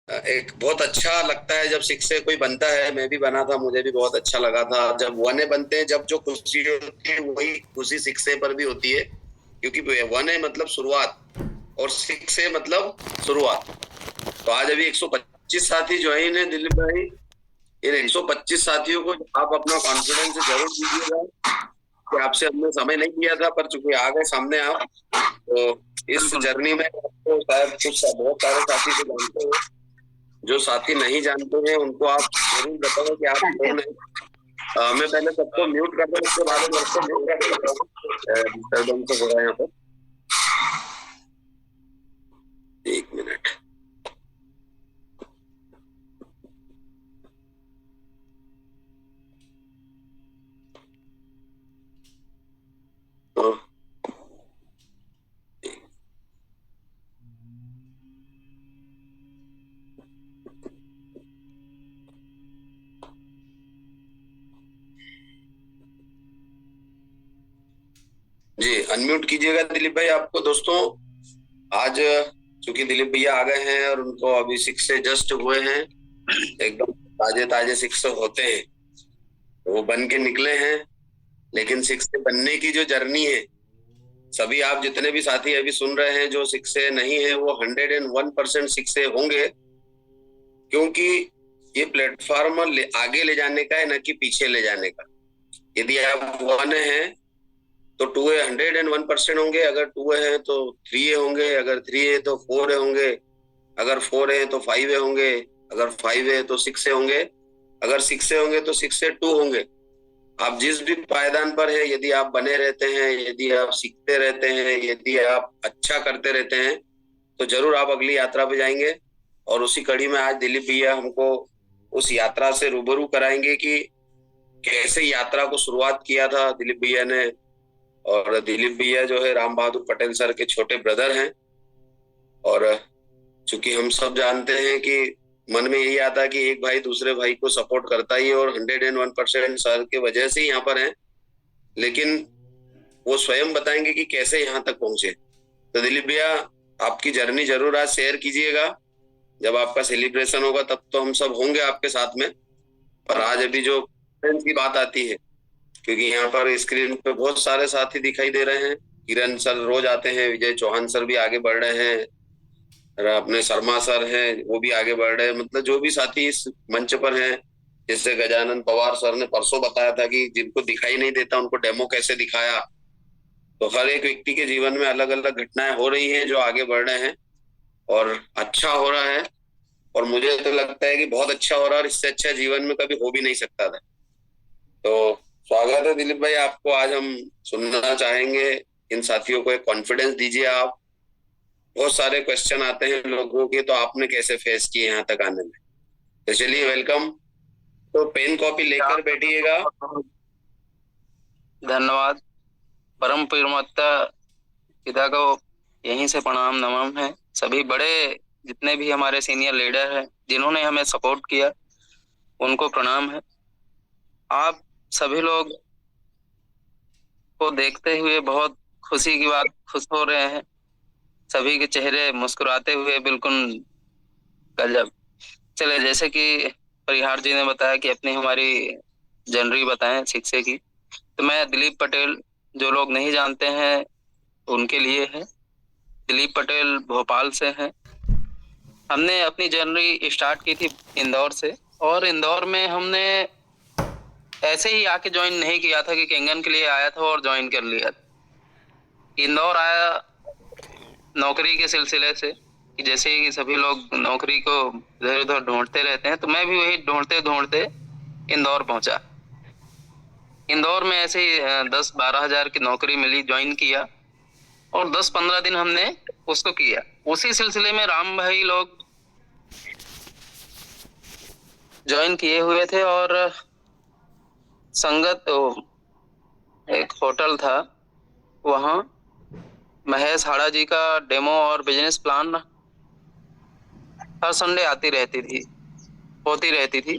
एक बहुत अच्छा लगता है जब सिक्स से कोई बनता है। मैं भी बना था, मुझे भी बहुत अच्छा लगा था। जब वने बनते हैं, जब जो खुशी होती है वही खुशी सिक्स से पर भी होती है, क्योंकि वन है मतलब शुरुआत और सिक्स से मतलब शुरुआत। तो आज अभी 125 साथी ज्वाइन है दिलीप भाई। इन 125 साथियों को आप अपना कॉन्फिडेंस जरूर दीजिएगा कि आपसे हमने समय नहीं लिया था, पर चूंकि आ गए सामने आप, तो इस बिल्कुल। जर्नी में आपको शायद कुछ बहुत सारे साथी को जानते हो। जो साथी नहीं जानते हैं उनको आप जरूर बताओ कि आप कौन है। मैं पहले सबको म्यूट कर दूं, उसके बाद में सबको म्यूट करके बताऊंगा। डिस्टर्बेंस हो रहा है यहाँ पर। एक मिनट। तो जी अनम्यूट कीजिएगा दिलीप भाई आपको। दोस्तों आज चूंकि दिलीप भैया आ गए हैं और उनको अभी सिक्स से जस्ट हुए हैं, एकदम ताजे ताजे सिक्स होते हैं, तो वो बन के निकले हैं। लेकिन सिक्स से बनने की जो जर्नी है, सभी आप जितने भी साथी अभी सुन रहे हैं जो सिक्स से नहीं है, वो 101% सिक्स से होंगे, क्योंकि ये प्लेटफॉर्म आगे ले जाने का है, न कि पीछे ले जाने का। यदि आप वन है तो टू ए 101% होंगे, अगर टू है तो थ्री ए होंगे, अगर थ्री है तो फोर ए होंगे, अगर फोर है तो फाइव ए होंगे, अगर फाइव है तो सिक्स ए होंगे, अगर सिक्स ए होंगे तो सिक्स ए टू होंगे। आप जिस भी पायदान पर है, यदि आप बने रहते हैं, यदि आप सीखते रहते हैं, यदि आप अच्छा करते रहते हैं, तो जरूर आप अगली यात्रा पे जाएंगे। और उसी कड़ी में आज दिलीप भैया हमको उस यात्रा से रूबरू कराएंगे कि कैसे यात्रा को शुरुआत किया था दिलीप भैया ने। और दिलीप भैया जो है राम बहादुर पटेल सर के छोटे ब्रदर हैं। और चूंकि हम सब जानते हैं कि मन में यही आता है कि एक भाई दूसरे भाई को सपोर्ट करता ही है, और 101% सर के वजह से ही यहाँ पर है। लेकिन वो स्वयं बताएंगे कि कैसे यहाँ तक पहुंचे। तो दिलीप भैया, आपकी जर्नी जरूर आज शेयर कीजिएगा। जब आपका सेलिब्रेशन होगा तब तो हम सब होंगे आपके साथ में। पर आज अभी जो फ्रेंड्स की बात आती है, क्योंकि यहाँ पर स्क्रीन पे बहुत सारे साथी दिखाई दे रहे हैं। किरण सर रोज आते हैं, विजय चौहान सर भी आगे बढ़ रहे हैं, और अपने शर्मा सर हैं वो भी आगे बढ़ रहे हैं। मतलब जो भी साथी इस मंच पर हैं, जैसे गजानन पवार सर ने परसों बताया था कि जिनको दिखाई नहीं देता उनको डेमो कैसे दिखाया। तो हर एक व्यक्ति के जीवन में अलग अलग घटनाएं हो रही हैं जो आगे बढ़ रहे हैं, और अच्छा हो रहा है। और मुझे तो लगता है कि बहुत अच्छा हो रहा है, और इससे अच्छा जीवन में कभी हो भी नहीं सकता था। तो स्वागत है दिलीप भाई आपको। आज हम सुनना चाहेंगे इन साथियों को, एक कॉन्फिडेंस दीजिए आप। बहुत सारे क्वेश्चन आते हैं लोगों के, तो आपने कैसे फेस किए यहाँ तक आने में। तो चलिए वेलकम। तो पेन कॉपी लेकर बैठिएगा। धन्यवाद। परम पिता पिता को यहीं से प्रणाम नमन है। सभी बड़े जितने भी हमारे सीनियर लीडर हैं जिन्होंने हमें सपोर्ट किया, उनको प्रणाम है। आप सभी लोग को देखते हुए बहुत खुशी की बात, खुश हो रहे हैं। सभी के चेहरे मुस्कुराते हुए बिल्कुल गजब। चले, जैसे कि परिहार जी ने बताया कि अपनी हमारी जनरी बताएं शिक्षे की, तो मैं दिलीप पटेल, जो लोग नहीं जानते हैं उनके लिए है। दिलीप पटेल भोपाल से हैं। हमने अपनी जर्नी स्टार्ट की थी इंदौर से, और इंदौर में हमने ऐसे ही आके ज्वाइन नहीं किया था कि केंगन के लिए आया था और ज्वाइन कर लिया। इंदौर आया नौकरी के सिलसिले से, कि जैसे कि सभी लोग नौकरी को इधर उधर ढूंढते रहते हैं, तो मैं भी वही ढूंढते ढूंढते इंदौर पहुंचा। इंदौर में ऐसे ही 10-12 हजार की नौकरी मिली, ज्वाइन किया, और 10-15 दिन हमने उसको किया। उसी सिलसिले में राम भाई लोग ज्वाइन किए हुए थे, और संगत एक होटल था वहाँ, महेश हाड़ा जी का डेमो और बिजनेस प्लान हर संडे आती रहती थी, होती रहती थी।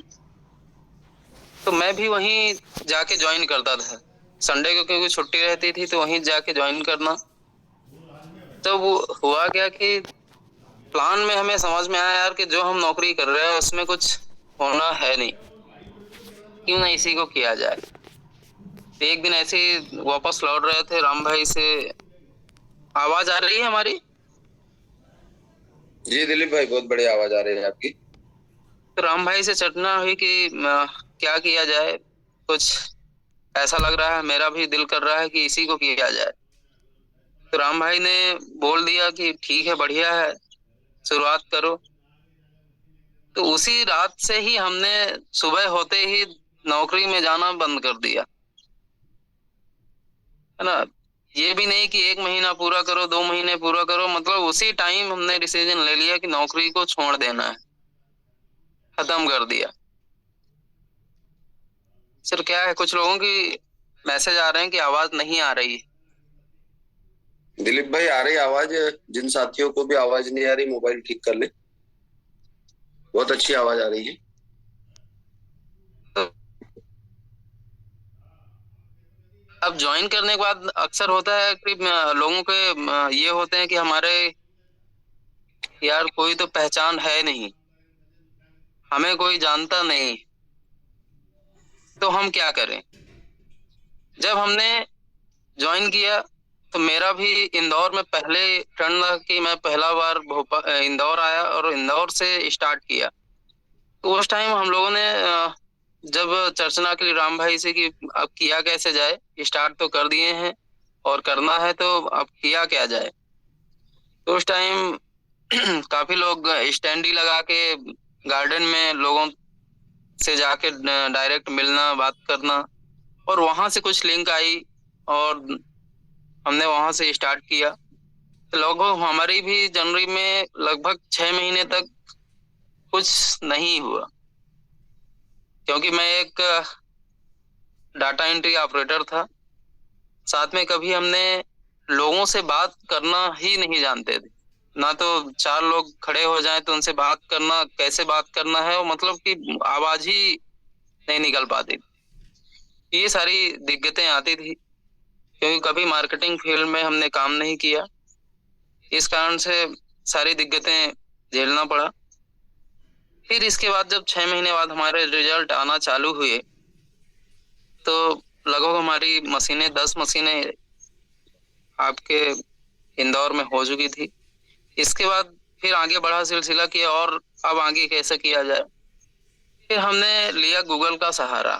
तो मैं भी वहीं जाके ज्वाइन करता था संडे को, क्योंकि छुट्टी रहती थी तो वहीं जाके ज्वाइन करना। तो वो हुआ क्या कि प्लान में हमें समझ में आया यार कि जो हम नौकरी कर रहे हैं उसमें कुछ होना है नहीं, क्यों ना इसी को किया जाए। तो एक दिन ऐसे ही वापस लौट रहे थे, राम भाई से आवाज आ रही है हमारी। जी दिलीप भाई, बहुत बढ़िया आवाज आ रही है आपकी। तो राम भाई से चर्चा हुई कि क्या किया जाए, कुछ ऐसा लग रहा है, मेरा भी दिल कर रहा है कि इसी को किया जाए। तो राम भाई ने बोल दिया कि ठीक है, बढ़िया है, शुरुआत करो। तो उसी रात से ही हमने सुबह होते ही नौकरी में जाना बंद कर दिया, है ना। ये भी नहीं कि 1 महीना पूरा करो, 2 महीने पूरा करो, मतलब उसी टाइम हमने डिसीजन ले लिया कि नौकरी को छोड़ देना है, खत्म कर दिया। सर क्या है, कुछ लोगों की मैसेज आ रहे हैं कि आवाज नहीं आ रही है। दिलीप भाई, आ रही आवाज। जिन साथियों को भी आवाज नहीं आ रही, मोबाइल ठीक कर ले। बहुत अच्छी आवाज आ रही है। तो अब ज्वाइन करने के बाद अक्सर होता है कि लोगों के ये होते हैं कि हमारे यार कोई तो पहचान है नहीं, हमें कोई जानता नहीं, तो हम क्या करें। जब हमने ज्वाइन किया तो मेरा भी इंदौर में पहले टर्न था कि मैं पहला बार भोपाल इंदौर आया और इंदौर से स्टार्ट किया। तो उस टाइम हम लोगों ने जब चर्चा के लिए राम भाई से कि अब किया कैसे जाए, स्टार्ट तो कर दिए हैं और करना है, तो अब किया क्या जाए। तो उस टाइम काफी लोग स्टैंड ही लगा के गार्डन में लोगों से जाके डायरेक्ट मिलना, बात करना, और वहां से कुछ लिंक आई और हमने वहां से स्टार्ट किया। तो लगभग हमारी भी जनवरी में लगभग 6 महीने तक कुछ नहीं हुआ, क्योंकि मैं एक डाटा एंट्री ऑपरेटर था। साथ में कभी हमने लोगों से बात करना ही नहीं जानते थे, ना तो 4 लोग खड़े हो जाएं तो उनसे बात करना, कैसे बात करना है, वो मतलब कि आवाज ही नहीं निकल पाती थी। ये सारी दिक्कतें आती थी, क्योंकि कभी मार्केटिंग फील्ड में हमने काम नहीं किया, इस कारण से सारी दिक्कतें झेलना पड़ा। फिर इसके बाद जब 6 महीने बाद हमारे रिजल्ट आना चालू हुए, तो लगभग हमारी मशीनें 10 मशीनें आपके इंदौर में हो चुकी थी। इसके बाद फिर आगे बढ़ा सिलसिला कि और अब आगे कैसे किया जाए। फिर हमने लिया गूगल का सहारा,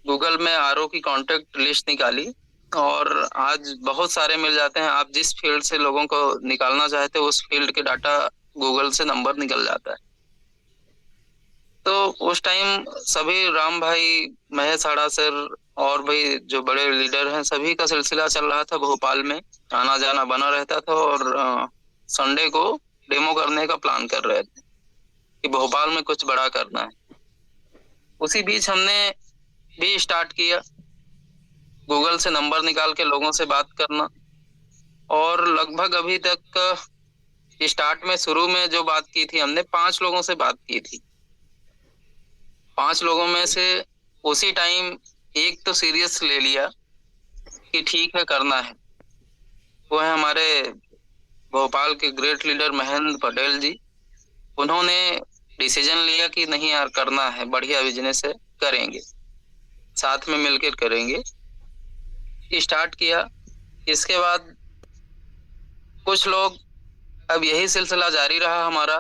गूगल में आरओ की कांटेक्ट लिस्ट निकाली, और आज बहुत सारे मिल जाते हैं। आप जिस फील्ड से लोगों को निकालना चाहते हो उस फील्ड के डाटा गूगल से नंबर निकल जाता है। तो उस टाइम सभी राम भाई, महेश आड़ा सर और भी जो बड़े लीडर हैं, सभी का सिलसिला चल रहा था, भोपाल में आना जाना बना रहता था, और संडे को डेमो करने का प्लान कर रहे थे कि भोपाल में कुछ बड़ा करना है। उसी बीच हमने भी स्टार्ट किया गूगल से नंबर निकाल के लोगों से बात करना, और लगभग अभी तक स्टार्ट में शुरू में जो बात की थी हमने 5 लोगों से बात की थी। 5 लोगों में से उसी टाइम एक तो सीरियस ले लिया कि ठीक है, करना है। वो है हमारे भोपाल के ग्रेट लीडर महेंद्र पटेल जी। उन्होंने डिसीजन लिया कि नहीं यार, करना है, बढ़िया बिजनेस है, करेंगे, साथ में मिलकर करेंगे। स्टार्ट किया। इसके बाद कुछ लोग, अब यही सिलसिला जारी रहा हमारा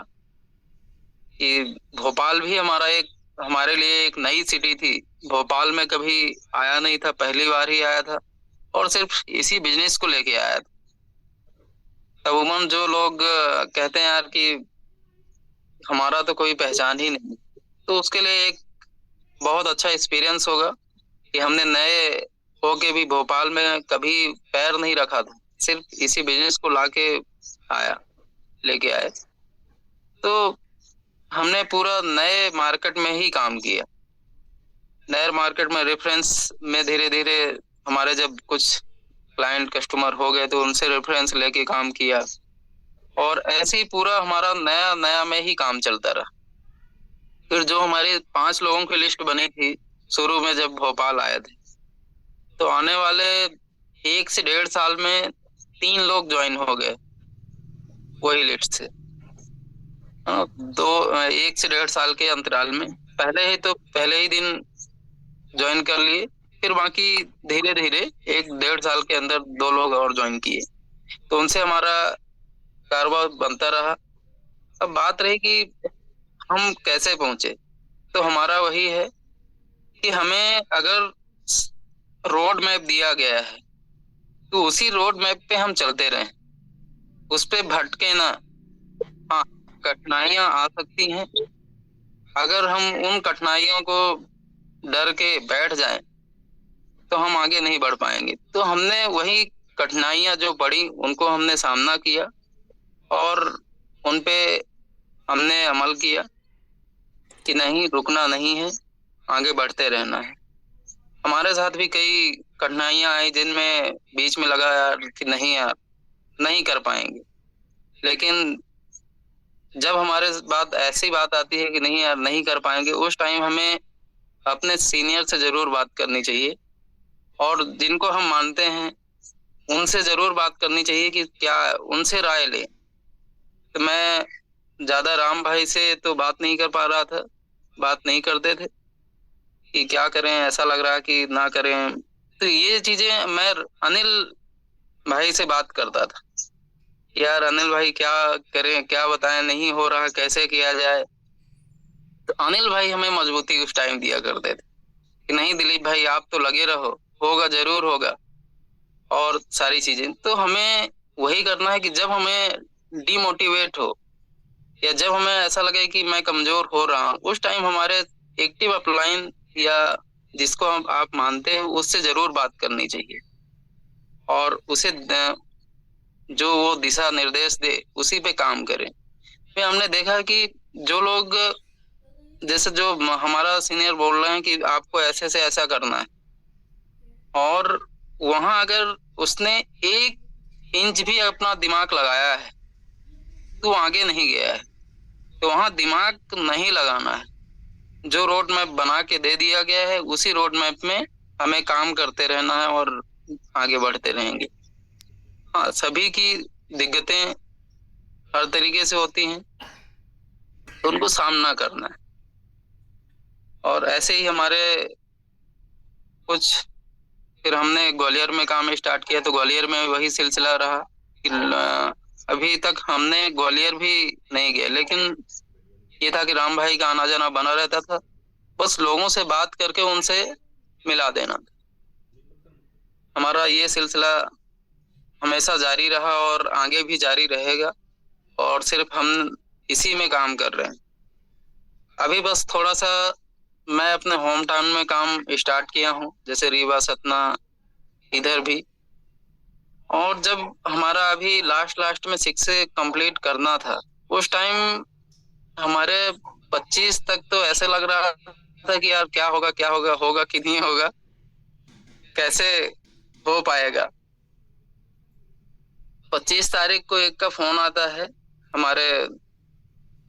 कि भोपाल भी हमारे लिए एक नई सिटी थी। भोपाल में कभी आया नहीं था, पहली बार ही आया था, और सिर्फ इसी बिजनेस को लेके आया था। अमूमन जो लोग कहते हैं यार कि हमारा तो कोई पहचान ही नहीं, तो उसके लिए एक बहुत अच्छा एक्सपीरियंस होगा कि हमने नए होके भी भोपाल में कभी पैर नहीं रखा था, सिर्फ इसी बिजनेस को आया लेके आए। तो हमने पूरा नए मार्केट में ही काम किया। नए मार्केट में रेफरेंस में धीरे धीरे हमारे जब कुछ क्लाइंट कस्टमर हो गए तो उनसे रेफरेंस लेके काम किया, और ऐसे ही पूरा हमारा नया नया में ही काम चलता रहा। फिर जो हमारी 5 लोगों की लिस्ट बनी थी शुरू में जब भोपाल आए थे, तो आने वाले 1 से 1.5 साल में 3 लोग ज्वाइन हो गए वही लिस्ट से। 1 से 1.5 साल के अंतराल में पहले ही दिन ज्वाइन कर लिए, फिर बाकी धीरे धीरे 1 1.5 साल के अंदर 2 लोग और ज्वाइन किए, तो उनसे हमारा कारोबार बनता रहा। अब बात रही कि हम कैसे पहुंचे, तो हमारा वही है कि हमें अगर रोड मैप दिया गया है तो उसी रोड मैप पे हम चलते रहें, उस पे भटके ना। हाँ, कठिनाइयां आ सकती हैं, अगर हम उन कठिनाइयों को डर के बैठ जाएं तो हम आगे नहीं बढ़ पाएंगे। तो हमने वही कठिनाइयां जो पड़ी उनको हमने सामना किया और उन पे हमने अमल किया कि नहीं, रुकना नहीं है, आगे बढ़ते रहना है। हमारे साथ भी कई कठिनाइयां आई जिनमें बीच में लगा यार कि नहीं यार, नहीं कर पाएंगे, लेकिन जब हमारे ऐसी बात आती है कि नहीं यार नहीं कर पाएंगे, उस टाइम हमें अपने सीनियर से जरूर बात करनी चाहिए और जिनको हम मानते हैं उनसे जरूर बात करनी चाहिए कि क्या उनसे राय लें। तो मैं ज्यादा राम भाई से तो बात नहीं कर पा रहा था, बात नहीं करते थे कि क्या करें, ऐसा लग रहा कि ना करें। तो ये चीजें मैं अनिल भाई से बात करता था, यार अनिल भाई क्या करें, क्या बताएं, नहीं हो रहा, कैसे किया जाए। तो अनिल भाई हमें मजबूती उस टाइम दिया करते थे कि नहीं दिलीप भाई आप तो लगे रहो, होगा, जरूर होगा। और सारी चीजें तो हमें वही करना है कि जब हमें डिमोटिवेट हो या जब हमें ऐसा लगे कि मैं कमजोर हो रहा हूँ, उस टाइम हमारे एक्टिव अपलाइन या जिसको आप मानते हैं उससे जरूर बात करनी चाहिए और उसे जो वो दिशा निर्देश दे उसी पे काम करें। फिर हमने देखा कि जो लोग, जैसे जो हमारा सीनियर बोल रहे हैं कि आपको ऐसे से ऐसा करना है, और वहां अगर उसने 1 इंच भी अपना दिमाग लगाया है तो आगे नहीं गया है। तो वहां दिमाग नहीं लगाना है, जो रोड मैप बना के दे दिया गया है उसी रोड मैप में हमें काम करते रहना है और आगे बढ़ते रहेंगे। हाँ, सभी की दिक्कतें हर तरीके से होती हैं, तो उनको सामना करना है। और ऐसे ही हमारे कुछ, फिर हमने ग्वालियर में काम स्टार्ट किया, तो ग्वालियर में वही सिलसिला रहा कि अभी तक हमने ग्वालियर भी नहीं गए, लेकिन ये था कि राम भाई का आना जाना बना रहता था, बस लोगों से बात करके उनसे मिला देना। हमारा ये सिलसिला हमेशा जारी रहा और आगे भी जारी रहेगा, और सिर्फ हम इसी में काम कर रहे हैं। अभी बस थोड़ा सा मैं अपने होम टाउन में काम स्टार्ट किया हूँ, जैसे रीवा, सतना, इधर भी। और जब हमारा अभी लास्ट में 6 से कंप्लीट करना था, उस टाइम हमारे 25 तक तो ऐसे लग रहा था कि यार क्या होगा, क्या होगा, होगा कि नहीं होगा, कैसे हो पाएगा। 25 तारीख को एक का फोन आता है हमारे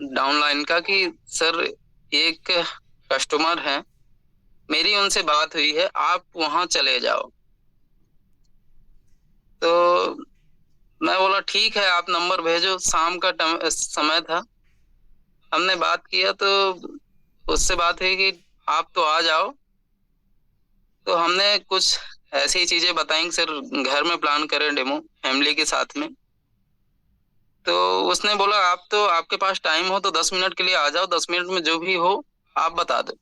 डाउनलाइन का कि सर एक कस्टमर है, मेरी उनसे बात हुई है, आप वहां चले जाओ। तो मैं बोला ठीक है, आप नंबर भेजो। शाम का समय था, हमने बात किया तो उससे बात हुई कि आप तो आ जाओ। तो हमने कुछ ऐसी चीजें बताई सर, घर में प्लान करें डेमो फैमिली के साथ में। तो उसने बोला आप तो, आपके पास टाइम हो तो 10 मिनट के लिए आ जाओ, 10 मिनट में जो भी हो आप बता दो।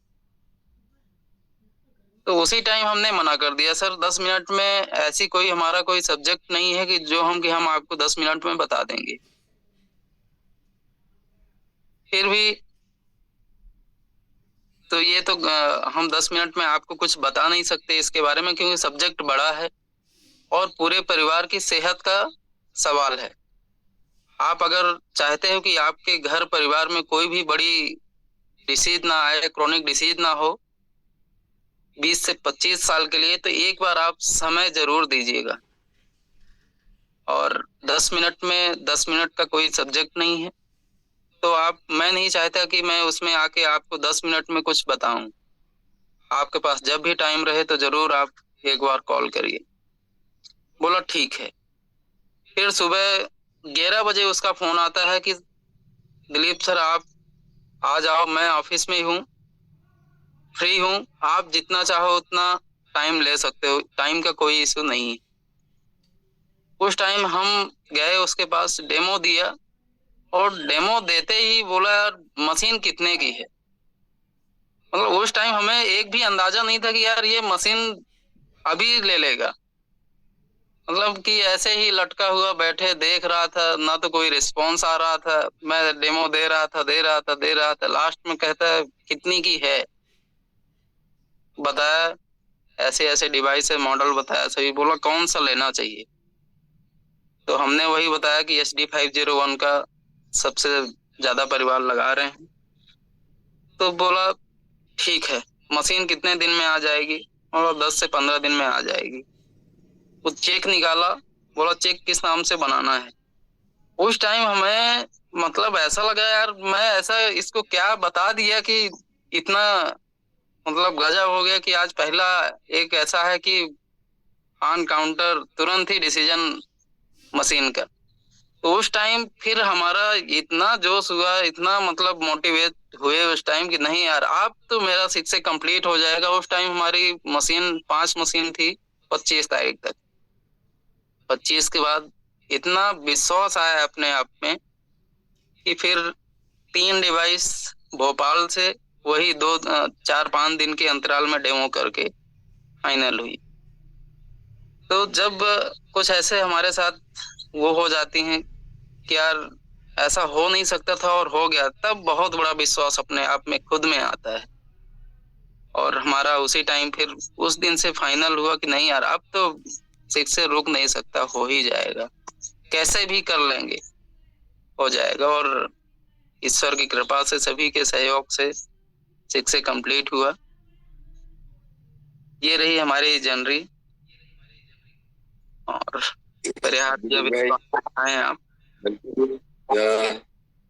तो उसी टाइम हमने मना कर दिया, सर 10 मिनट में ऐसी कोई हमारा कोई सब्जेक्ट नहीं है कि हम आपको 10 मिनट में बता देंगे। फिर भी तो ये तो हम 10 मिनट में आपको कुछ बता नहीं सकते इसके बारे में, क्योंकि सब्जेक्ट बड़ा है और पूरे परिवार की सेहत का सवाल है। आप अगर चाहते हो कि आपके घर परिवार में कोई भी बड़ी डिसीज ना आए, क्रोनिक डिसीज ना हो 20 से 25 साल के लिए, तो एक बार आप समय जरूर दीजिएगा। और 10 मिनट का कोई सब्जेक्ट नहीं है, तो मैं नहीं चाहता कि मैं उसमें आके आपको 10 मिनट में कुछ बताऊं। आपके पास जब भी टाइम रहे तो जरूर आप एक बार कॉल करिए। बोला ठीक है। फिर सुबह 11 बजे उसका फोन आता है कि दिलीप सर आप आ जाओ, मैं ऑफिस में ही हूँ, फ्री हूँ, आप जितना चाहो उतना टाइम ले सकते हो, टाइम का कोई इशू नहीं है। उस टाइम हम गए उसके पास, डेमो दिया, और डेमो देते ही बोला यार मशीन कितने की है। मतलब उस टाइम हमें एक भी अंदाजा नहीं था कि यार ये मशीन अभी ले लेगा। मतलब कि ऐसे ही लटका हुआ बैठे देख रहा था, ना तो कोई रिस्पॉन्स आ रहा था। मैं डेमो दे रहा था, लास्ट में कहता है कितनी की है, बताया ऐसे ऐसे डिवाइस है, मॉडल बताया सभी, बोला कौन सा लेना चाहिए। तो हमने वही बताया कि SD 501 का सबसे ज्यादा परिवार लगा रहे हैं। तो बोला ठीक है, मशीन कितने दिन में आ जाएगी, और 10 से 15 दिन में आ जाएगी। वो चेक निकाला, बोला चेक किस नाम से बनाना है। उस टाइम हमें मतलब ऐसा लगा यार मैं ऐसा इसको क्या बता दिया कि इतना मतलब गजब हो गया कि आज पहला एक ऐसा है कि ऑन काउंटर तुरंत ही डिसीजन मशीन का। तो उस टाइम फिर हमारा इतना जोश हुआ, इतना मतलब मोटिवेट हुए उस टाइम कि नहीं यार अब तो मेरा 6 से कंप्लीट हो जाएगा। उस टाइम हमारी मशीन 5 मशीन थी 25 तारीख तक। 25 के बाद इतना विश्वास आया अपने आप में कि फिर 3 डिवाइस भोपाल से वही 4-5 दिन के अंतराल में डेमो करके फाइनल हुई। तो जब कुछ ऐसे हमारे साथ वो हो जाती हैं कि यार ऐसा हो नहीं सकता था और हो गया, तब बहुत बड़ा विश्वास अपने आप में खुद में आता है। और हमारा उसी टाइम फिर उस दिन से फाइनल हुआ कि नहीं यार अब तो 6 से रुक नहीं सकता, हो ही जाएगा, कैसे भी कर लेंगे, हो जाएगा। और ईश्वर की कृपा से सभी के सहयोग से 6 से कंप्लीट हुआ। ये रही हमारी जनरी। और प्रयास या दिलीप भाई, विश्वास आए आप। बिल्कुल।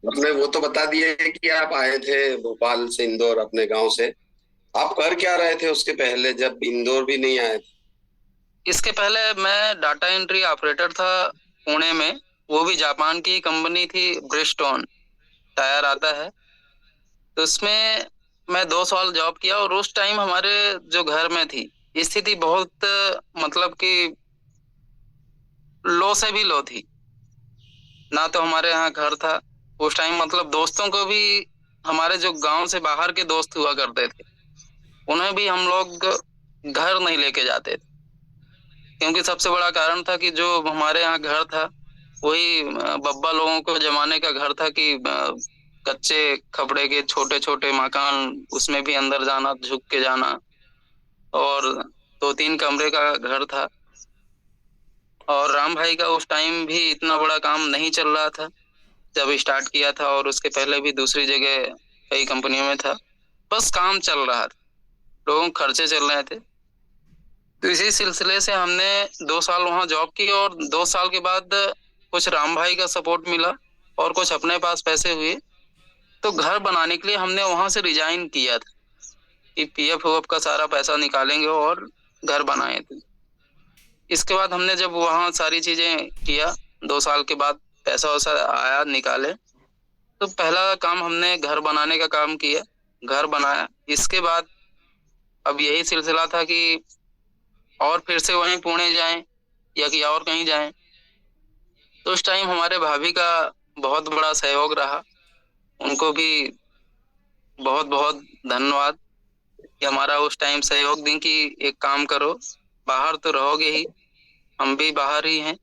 आपने वो तो बता दिया है कि आप आए थे भोपाल से इंदौर अपने गांव से। आप कर क्या रहे थे उसके पहले, जब इंदौर भी नहीं आए थे? इसके पहले मैं डाटा एंट्री ऑपरेटर था पुणे में, वो भी जापान की कंपनी थी, ब्रिजस्टोन टायर आता है। तो उसमें मैं 2 साल जॉब किया, और उस टाइम हमारे जो घर में थी स्थिति बहुत मतलब कि लो से भी लो थी। ना तो हमारे यहाँ घर था उस टाइम, मतलब दोस्तों को भी, हमारे जो गांव से बाहर के दोस्त हुआ करते थे उन्हें भी हम लोग घर नहीं लेके जाते थे। क्योंकि सबसे बड़ा कारण था कि जो हमारे यहाँ घर था वही बब्बा लोगों को जमाने का घर था कि कच्चे खपड़े के छोटे छोटे मकान, उसमें भी अंदर जाना, झुक के जाना, और 2-3 कमरे का घर था। और राम भाई का उस टाइम भी इतना बड़ा काम नहीं चल रहा था जब स्टार्ट किया था, और उसके पहले भी दूसरी जगह कई कंपनियों में था। बस काम चल रहा था, लोगों के खर्चे चल रहे थे। तो इसी सिलसिले से हमने 2 साल वहां जॉब की, और 2 साल के बाद कुछ राम भाई का सपोर्ट मिला और कुछ अपने पास पैसे हुए, तो घर बनाने के लिए हमने वहां से रिजाइन किया था कि PF वफ का सारा पैसा निकालेंगे और घर बनाए थे। इसके बाद हमने जब वहां सारी चीजें किया, 2 साल के बाद पैसा वैसा आया, निकाले, तो पहला काम हमने घर बनाने का काम किया, घर बनाया। इसके बाद अब यही सिलसिला था कि और फिर से वहीं पुणे जाएं या कि और कहीं जाएं। तो उस टाइम हमारे भाभी का बहुत बड़ा सहयोग रहा, उनको भी बहुत बहुत धन्यवाद कि हमारा उस टाइम सहयोग दी कि एक काम करो, बाहर तो रहोगे ही, हम भी बाहर ही हैं,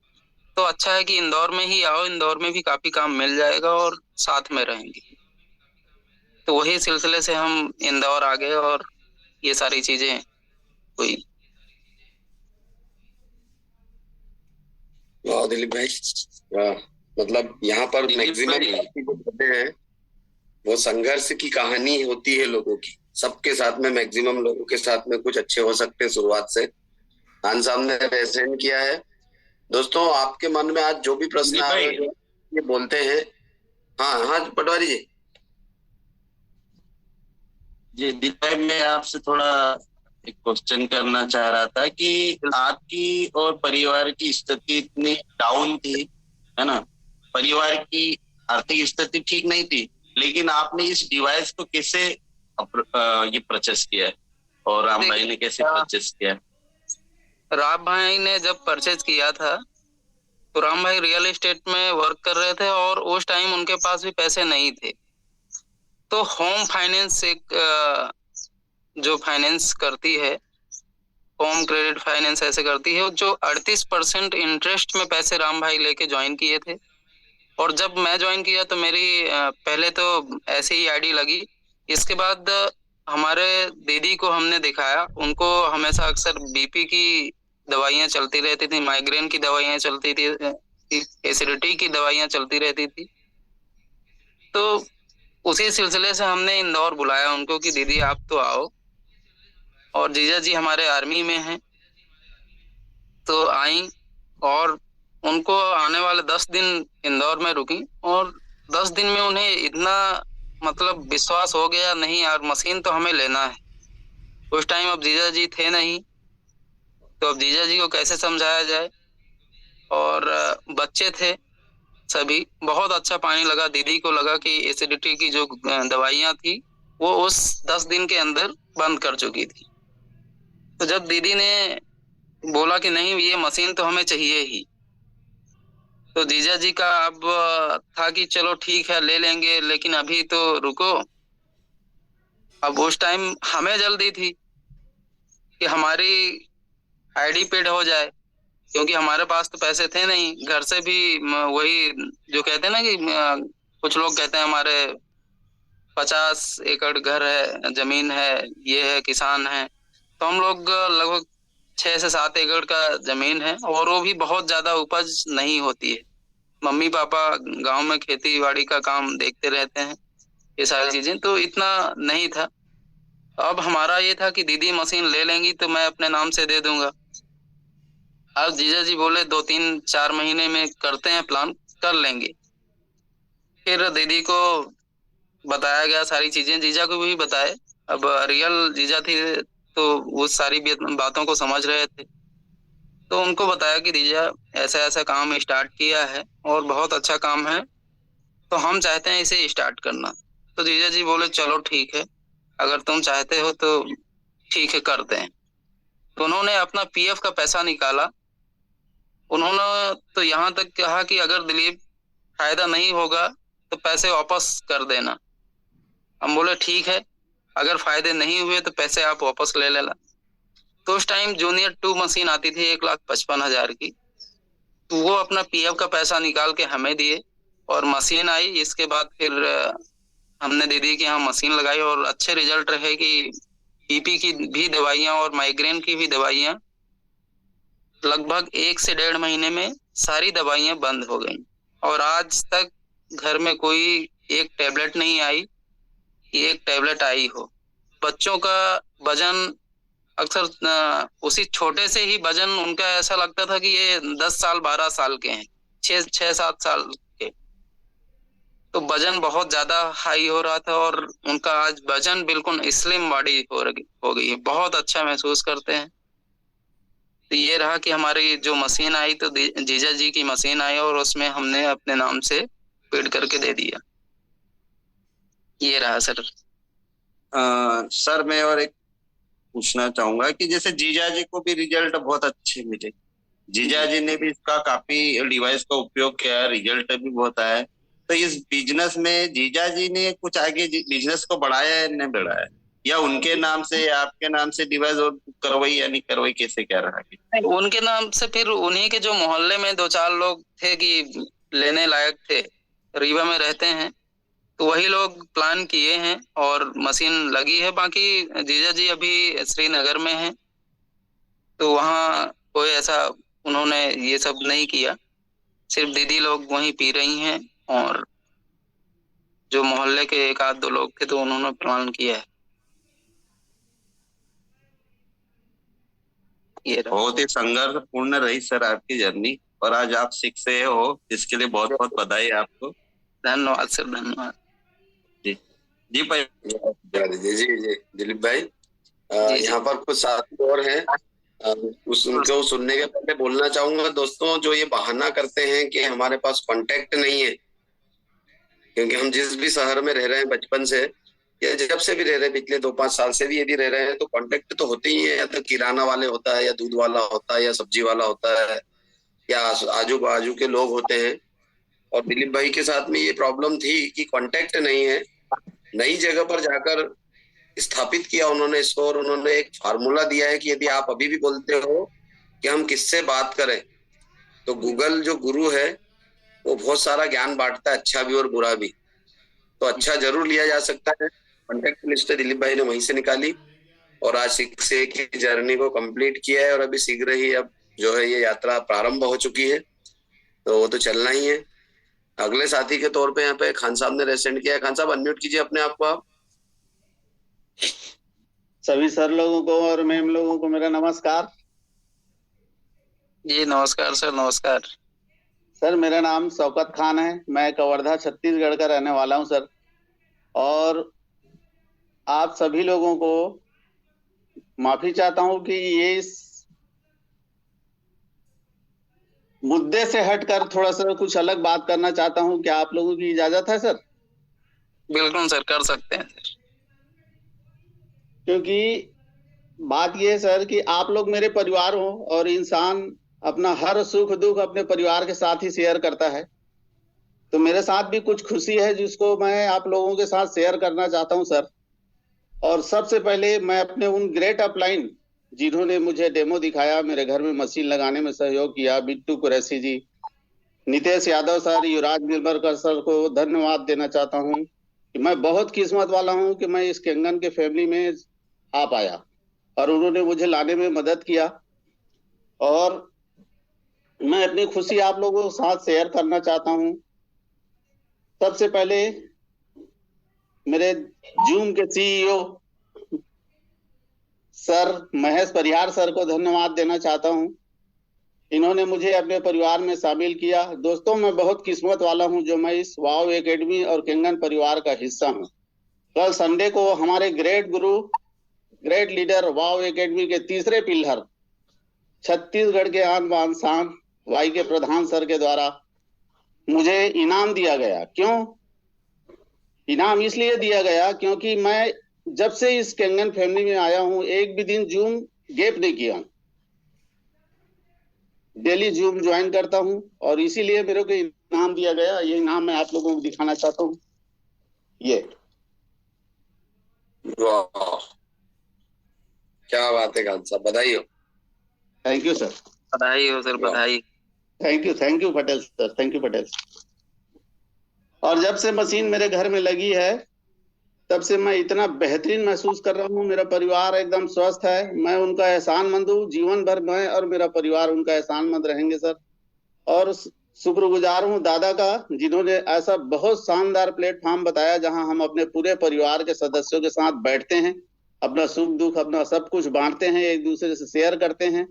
तो अच्छा है कि इंदौर में ही आओ, इंदौर में भी काफी काम मिल जाएगा और साथ में रहेंगे। तो वही सिलसिले से हम इंदौर आ गए और ये सारी चीजें हुई। वाह दिलीप भाई, वाह। मतलब यहाँ पर मैक्सिमम जो होते हैं वो संघर्ष की कहानी होती है लोगों की। सबके साथ में, मैक्सिमम लोगों के साथ में कुछ अच्छे हो सकते हैं शुरुआत से। खान साहब ने प्रेजेंट किया है। दोस्तों, आपके मन में आज जो भी प्रश्न आ रहे हैं ये बोलते हैं। हाँ हाँ पटवारी जी। जी दीपक, मैं आपसे थोड़ा एक क्वेश्चन करना चाह रहा था कि आपकी और परिवार की स्थिति इतनी डाउन थी, है ना, परिवार की आर्थिक स्थिति ठीक नहीं थी, लेकिन आपने इस डिवाइस को कैसे ये परचेस किया है और राम भाई ने कैसे परचेस किया है? राम भाई ने जब परचेज किया था तो राम भाई रियल एस्टेट में वर्क कर रहे थे और उस टाइम उनके पास भी पैसे नहीं थे। तो होम फाइनेंस एक जो फाइनेंस करती है, होम क्रेडिट फाइनेंस ऐसे करती है, जो 38% इंटरेस्ट में पैसे राम भाई लेके ज्वाइन किए थे। और जब मैं ज्वाइन किया तो मेरी पहले तो ऐसे ही आईडी लगी। इसके बाद हमारे दीदी को हमने दिखाया, उनको हमेशा अक्सर बीपी की दवाइयाँ चलती रहती थी, माइग्रेन की दवाइयाँ चलती थी, एसिडिटी की दवाइयाँ चलती रहती थी। तो उसी सिलसिले से हमने इंदौर बुलाया उनको कि दीदी आप तो आओ। और जीजा जी हमारे आर्मी में हैं, तो आई और उनको आने वाले 10 दिन इंदौर में रुकी। और 10 दिन में उन्हें इतना मतलब विश्वास हो गया, नहीं यार मशीन तो हमें लेना है। उस टाइम अब जीजा जी थे नहीं, तो अब जीजा जी को कैसे समझाया जाए। और बच्चे थे सभी, बहुत अच्छा पानी लगा। दीदी को लगा कि एसिडिटी की जो दवाइयाँ थी वो उस 10 दिन के अंदर बंद कर चुकी थी। तो जब दीदी ने बोला कि नहीं ये मशीन तो हमें चाहिए ही, तो जीजा जी का अब था कि चलो ठीक है ले लेंगे, लेकिन अभी तो रुको। अब उस टाइम हमें जल्दी थी कि हमारी आईडी पेड हो जाए, क्योंकि हमारे पास तो पैसे थे नहीं। घर से भी वही जो कहते हैं ना कि कुछ लोग कहते हैं हमारे 50 एकड़ घर है, जमीन है, ये है, किसान है। तो हम लोग लगभग 6 से 7 एकड़ का जमीन है और वो भी बहुत ज्यादा उपज नहीं होती है। मम्मी पापा गांव में खेती बाड़ी का काम देखते रहते हैं, ये सारी चीजें तो इतना नहीं था। अब हमारा ये था कि दीदी मशीन ले लेंगी तो मैं अपने नाम से दे दूंगा। अब जीजा जी बोले 2-3-4 महीने में करते हैं प्लान, कर लेंगे। फिर दीदी को बताया गया सारी चीजें, जीजा को भी बताए। अब रियल जीजा थी तो वो सारी बातों को समझ रहे थे। तो उनको बताया कि जीजा ऐसा ऐसा काम स्टार्ट किया है और बहुत अच्छा काम है, तो हम चाहते हैं इसे स्टार्ट करना। तो जीजा जी बोले चलो ठीक है, अगर तुम चाहते हो तो ठीक है करते हैं। तो उन्होंने अपना पीएफ का पैसा निकाला। उन्होंने तो यहाँ तक कहा कि अगर दिलीप फायदा नहीं होगा तो पैसे वापस कर देना। हम बोले ठीक है, अगर फायदे नहीं हुए तो पैसे आप वापस ले लेना। तो उस टाइम जूनियर 2 मशीन आती थी 1,55,000 की। तो वो अपना पीएफ का पैसा निकाल के हमें दिए और मशीन आई। इसके बाद फिर हमने दीदी के यहाँ मशीन लगाई और अच्छे रिजल्ट रहे कि बीपी की भी दवाइयाँ और माइग्रेन की भी दवाइयाँ लगभग 1 से 1.5 महीने में सारी दवाइयाँ बंद हो गई। और आज तक घर में कोई एक टैबलेट नहीं आई कि एक टैबलेट आई हो। बच्चों का वजन अक्सर उसी छोटे से ही वजन उनका ऐसा लगता था कि ये 10 साल 12 साल के हैं, 6-7 साल के। तो वजन बहुत ज्यादा हाई हो रहा था और उनका आज वजन बिल्कुल स्लिम बॉडी हो गई है, बहुत अच्छा महसूस करते हैं। तो ये रहा कि हमारी जो मशीन आई तो जीजा जी की मशीन आई और उसमें हमने अपने नाम से पेड करके दे दिया। ये रहा सर। सर मैं और एक पूछना चाहूंगा कि जैसे जीजा जी को भी रिजल्ट बहुत अच्छे मिले, जीजा जी ने भी इसका काफी डिवाइस का उपयोग किया, रिजल्ट भी बहुत आया है। तो इस बिजनेस में जीजा जी ने कुछ आगे बिजनेस को बढ़ाया है नहीं बढ़ाया, या उनके नाम से या आपके नाम से डिवाइस और करवाई या नहीं करवाई, कैसे क्या रहा? उनके नाम से फिर उन्हीं के जो मोहल्ले में 2-4 लोग थे कि लेने लायक थे, रीवा में रहते हैं, तो वही लोग प्लान किए हैं और मशीन लगी है। बाकी जीजा जी अभी श्रीनगर में हैं, तो वहाँ कोई ऐसा उन्होंने ये सब नहीं किया। सिर्फ दीदी लोग वहीं पी रही हैं और जो मोहल्ले के 1-2 लोग थे तो उन्होंने प्लान किया है। ये बहुत ही संघर्षपूर्ण रही सर आपकी जर्नी, और आज आप सीख से हो, इसके लिए बहुत बहुत बधाई आपको। धन्यवाद सर, धन्यवाद। जी भाई। जी जी दिलीप भाई, यहाँ पर कुछ साथी और हैं, उनको सुनने के पहले बोलना चाहूंगा दोस्तों, जो ये बहाना करते हैं कि हमारे पास कांटेक्ट नहीं है, क्योंकि हम जिस भी शहर में रह रहे हैं बचपन से या जब से भी रह रहे हैं, पिछले 2-5 साल से भी यदि रह रहे हैं, तो कांटेक्ट तो होते ही है। या तो किराना वाले होता है, या दूध वाला होता है, या सब्जी वाला होता है, या आजू बाजू के लोग होते हैं। और दिलीप भाई के साथ में ये प्रॉब्लम थी कि कांटेक्ट नहीं है। नई जगह पर जाकर स्थापित किया उन्होंने इसको, और उन्होंने एक फार्मूला दिया है कि यदि आप अभी भी बोलते हो कि हम किससे बात करें, तो गूगल जो गुरु है वो बहुत सारा ज्ञान बांटता है, अच्छा भी और बुरा भी। तो अच्छा जरूर लिया जा सकता है। कॉन्टेक्ट लिस्ट दिलीप भाई ने वहीं से निकाली, और आज 6 की जर्नी को कंप्लीट किया है, और अभी शीघ्र ही अब जो है ये यात्रा प्रारंभ हो चुकी है। तो वो तो चलना ही है। अगले साथी के तौर पे यहाँ पे खान साहब ने रेसेंड किया है। खान साहब अनम्यूट कीजिए अपने आप को आप। सभी सर लोगों को और मैम लोगों को मेरा नमस्कार। जी नमस्कार सर, नमस्कार। सर मेरा नाम शौकत खान है, मैं कवर्धा छत्तीसगढ़ का रहने वाला हूं सर। और आप सभी लोगों को माफी चाहता हूं कि ये इस मुद्दे से हटकर थोड़ा सा कुछ अलग बात करना चाहता हूं। क्या आप लोगों की इजाजत है सर? बिल्कुल सर, कर सकते हैं सर। क्योंकि बात ये है सर कि आप लोग मेरे परिवार हो, और इंसान अपना हर सुख दुख अपने परिवार के साथ ही शेयर करता है। तो मेरे साथ भी कुछ खुशी है जिसको मैं आप लोगों के साथ शेयर करना चाहता हूं सर। और सबसे पहले मैं अपने उन ग्रेट अपलाइन जिन्होंने मुझे डेमो दिखाया, मेरे घर में मशीन लगाने में सहयोग किया, बिट्टू कुरैशी जी, नितेश यादव सर, युवराज निर्मलकर सर को धन्यवाद देना चाहता हूं कि मैं बहुत किस्मत वाला हूं कि मैं इस केंगन के फैमिली में आ पाया, और उन्होंने मुझे लाने में मदद किया। और मैं अपनी खुशी आप लोगों के साथ शेयर करना चाहता हूं। सबसे पहले मेरे जूम के सीईओ सर महेश परिहार सर को धन्यवाद देना चाहता हूं। इन्होंने मुझे अपने परिवार में शामिल किया। दोस्तों, मैं बहुत किस्मत वाला हूं जो मैं इस वाव एकेडमी और केंगन परिवार का हिस्सा हूं। कल संडे को हमारे ग्रेट गुरु, ग्रेट लीडर, वाव एकेडमी के तीसरे पिलर, छत्तीसगढ़ के आन बान शान वाई के प्रधान सर के द्वारा मुझे इनाम दिया गया। क्यों इनाम? इसलिए दिया गया क्योंकि मैं जब से इस केंगन फैमिली में आया हूं, एक भी दिन जूम गैप नहीं किया, डेली जूम ज्वाइन करता हूं, और इसीलिए मेरे को इनाम दिया गया। ये इनाम मैं आप लोगों को दिखाना चाहता हूं। ये वाह, क्या बात है खान साहब, बधाई हो। Thank you sir. बधाई हो सर, बधाई। Thank you Patel sir, thank you Patel. और जब से मशीन मेरे घर में लगी है, तब से मैं इतना बेहतरीन महसूस कर रहा हूँ। मेरा परिवार एकदम स्वस्थ है। मैं उनका एहसानमंद हूँ। जीवन भर मैं और मेरा परिवार उनका एहसानमंद रहेंगे सर। और शुक्रगुजार हूँ दादा का, जिन्होंने ऐसा बहुत शानदार प्लेटफॉर्म बताया जहां हम अपने पूरे परिवार के सदस्यों के साथ बैठते हैं, अपना सुख दुख, अपना सब कुछ बांटते हैं, एक दूसरे से शेयर करते हैं।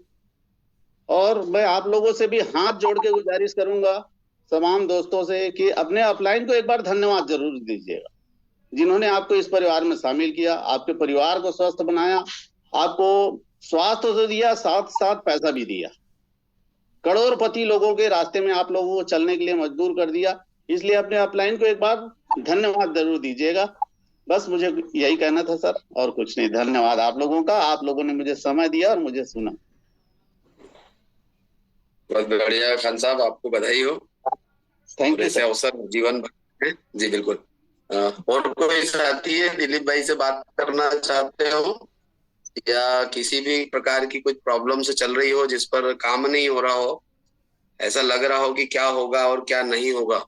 और मैं आप लोगों से भी हाथ जोड़ के गुजारिश करूंगा, तमाम दोस्तों से, कि अपने अपलाइन को एक बार धन्यवाद जरूर दीजिएगा, जिन्होंने आपको इस परिवार में शामिल किया, आपके परिवार को स्वस्थ बनाया, आपको स्वास्थ्य तो दिया, साथ साथ पैसा भी दिया। करोड़पति लोगों के रास्ते में आप लोगों को चलने के लिए मजबूर कर दिया। इसलिए अपने अपलाइन को एक बार धन्यवाद जरूर दीजिएगा। बस मुझे यही कहना था सर, और कुछ नहीं। धन्यवाद आप लोगों का, आप लोगों ने मुझे समय दिया और मुझे सुना। बहुत बढ़िया खान साहब, आपको बधाई हो। थैंक यू ऐसे सर। अवसर जीवन भर में। जी बिल्कुल। और कोई साथी है दिलीप भाई से बात करना चाहते हो, या किसी भी प्रकार की कुछ प्रॉब्लम से चल रही हो जिस पर काम नहीं हो रहा हो, ऐसा लग रहा हो कि क्या होगा और क्या नहीं होगा,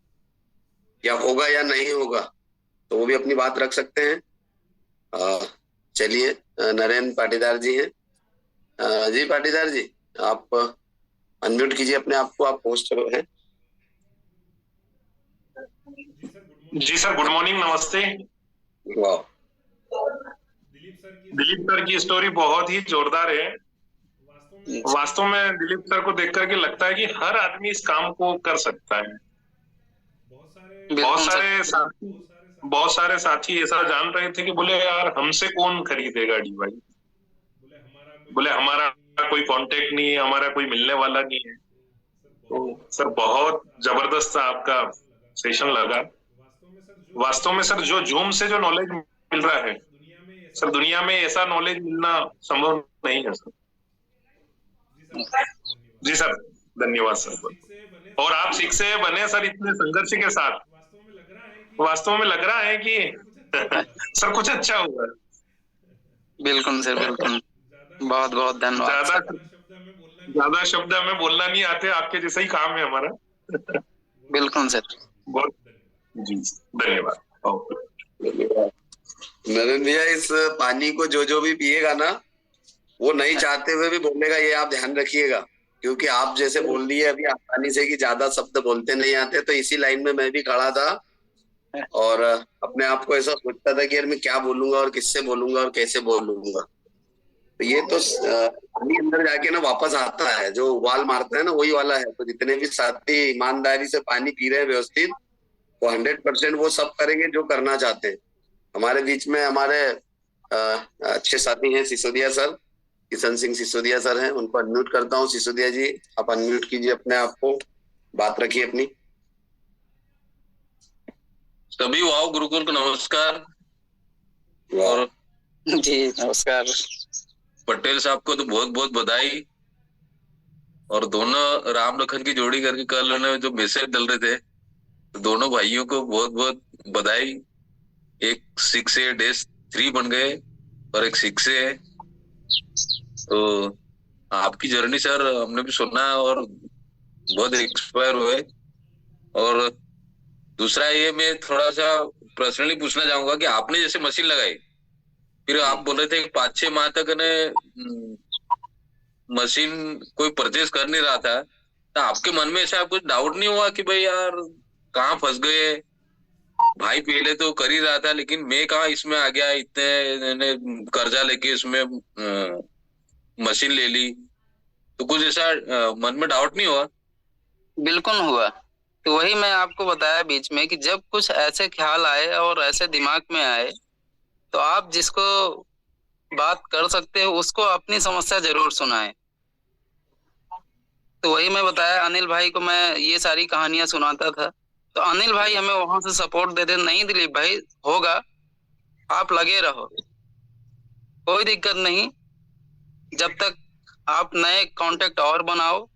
या होगा या नहीं होगा, तो वो भी अपनी बात रख सकते हैं। चलिए, नरेंद्र पाटीदार जी हैं। जी पाटीदार जी, आप अनम्यूट कीजिए अपने आप को, आप पोस्ट हैं। जी सर, गुड मॉर्निंग, नमस्ते। वाह, दिलीप सर की स्टोरी बहुत ही जोरदार है। वास्तव में दिलीप सर को देख करके लगता है कि हर आदमी इस काम को कर सकता है। बहुत सारे साथी ऐसा जान रहे थे कि बोले यार हमसे कौन खरीदेगा डिवाइस, बोले हमारा कोई कांटेक्ट नहीं है, हमारा कोई मिलने वाला नहीं है। तो सर बहुत जबरदस्त आपका सेशन लगा। वास्तव में सर जो जूम से जो नॉलेज मिल रहा है सर, दुनिया में ऐसा नॉलेज मिलना संभव नहीं है सर। जी सर, धन्यवाद सर। और आप सिख से बने सर इतने संघर्ष के साथ, वास्तव में लग रहा है कि सर कुछ अच्छा हुआ। बिल्कुल सर, बिल्कुल। बहुत बहुत धन्यवाद। ज्यादा शब्द हमें बोलना नहीं आते, आपके जैसा ही काम है हमारा। बिल्कुल सर। बहुत जी धन्यवाद। नवीन भैया, इस पानी को जो भी पिएगा ना, वो नहीं चाहते हुए भी बोलेगा, ये आप ध्यान रखिएगा। क्योंकि आप जैसे बोल रही है अभी आसानी से कि ज्यादा शब्द बोलते नहीं आते, तो इसी लाइन में मैं भी खड़ा था और अपने आप को ऐसा सोचता था कि यार मैं क्या बोलूंगा और किससे बोलूंगा और कैसे बोलूंगा। तो ये तो पानी अंदर जाके ना वापस आता है, जो उबाल मारता है ना वही वाला है। तो जितने भी साथी ईमानदारी से पानी पी रहे हैं व्यवस्थित, वो 100% वो सब करेंगे जो करना चाहते हैं। हमारे बीच में हमारे अच्छे साथी हैं सिसोदिया सर, किशन सिंह सिसोदिया सर हैं, उनको अनम्यूट करता हूँ। सिसोदिया जी, आप अनम्यूट कीजिए अपने आप को, बात रखिए अपनी। सभी वाव गुरुकुल को नमस्कार। और जी नमस्कार। पटेल साहब को तो बहुत बहुत बधाई। और दोनों राम लखन की जोड़ी करके कल उन्होंने जो मैसेज डाल रहे थे, तो दोनों भाइयों को बहुत बहुत बधाई। एक 6A-3 बन गए और एक 6A है। तो आपकी जर्नी सर हमने भी सुना और बहुत इंस्पायर हुए। और दूसरा ये मैं थोड़ा सा पर्सनली पूछना चाहूंगा कि आपने जैसे मशीन लगाई, फिर आप बोल रहे थे 5-6 माह तक ने मशीन कोई परचेज कर नहीं रहा था, तो आपके मन में ऐसा कुछ डाउट नहीं हुआ कि भाई यार कहाँ फंस गए? भाई पहले तो कर ही रहा था, लेकिन मैं कहाँ इसमें आ गया, इतने कर्जा लेके इसमें मशीन ले ली, तो कुछ ऐसा मन में डाउट नहीं हुआ? बिल्कुल हुआ। तो वही मैं आपको बताया बीच में कि जब कुछ ऐसे ख्याल आए और ऐसे दिमाग में आए, तो आप जिसको बात कर सकते हो उसको अपनी समस्या जरूर सुनाएं। तो वही मैं बताया, अनिल भाई को मैं ये सारी कहानियां सुनाता था, तो अनिल भाई हमें वहां से सपोर्ट देते, नहीं दिलीप भाई होगा, आप लगे रहो, कोई दिक्कत नहीं, जब तक आप नए कांटेक्ट और बनाओ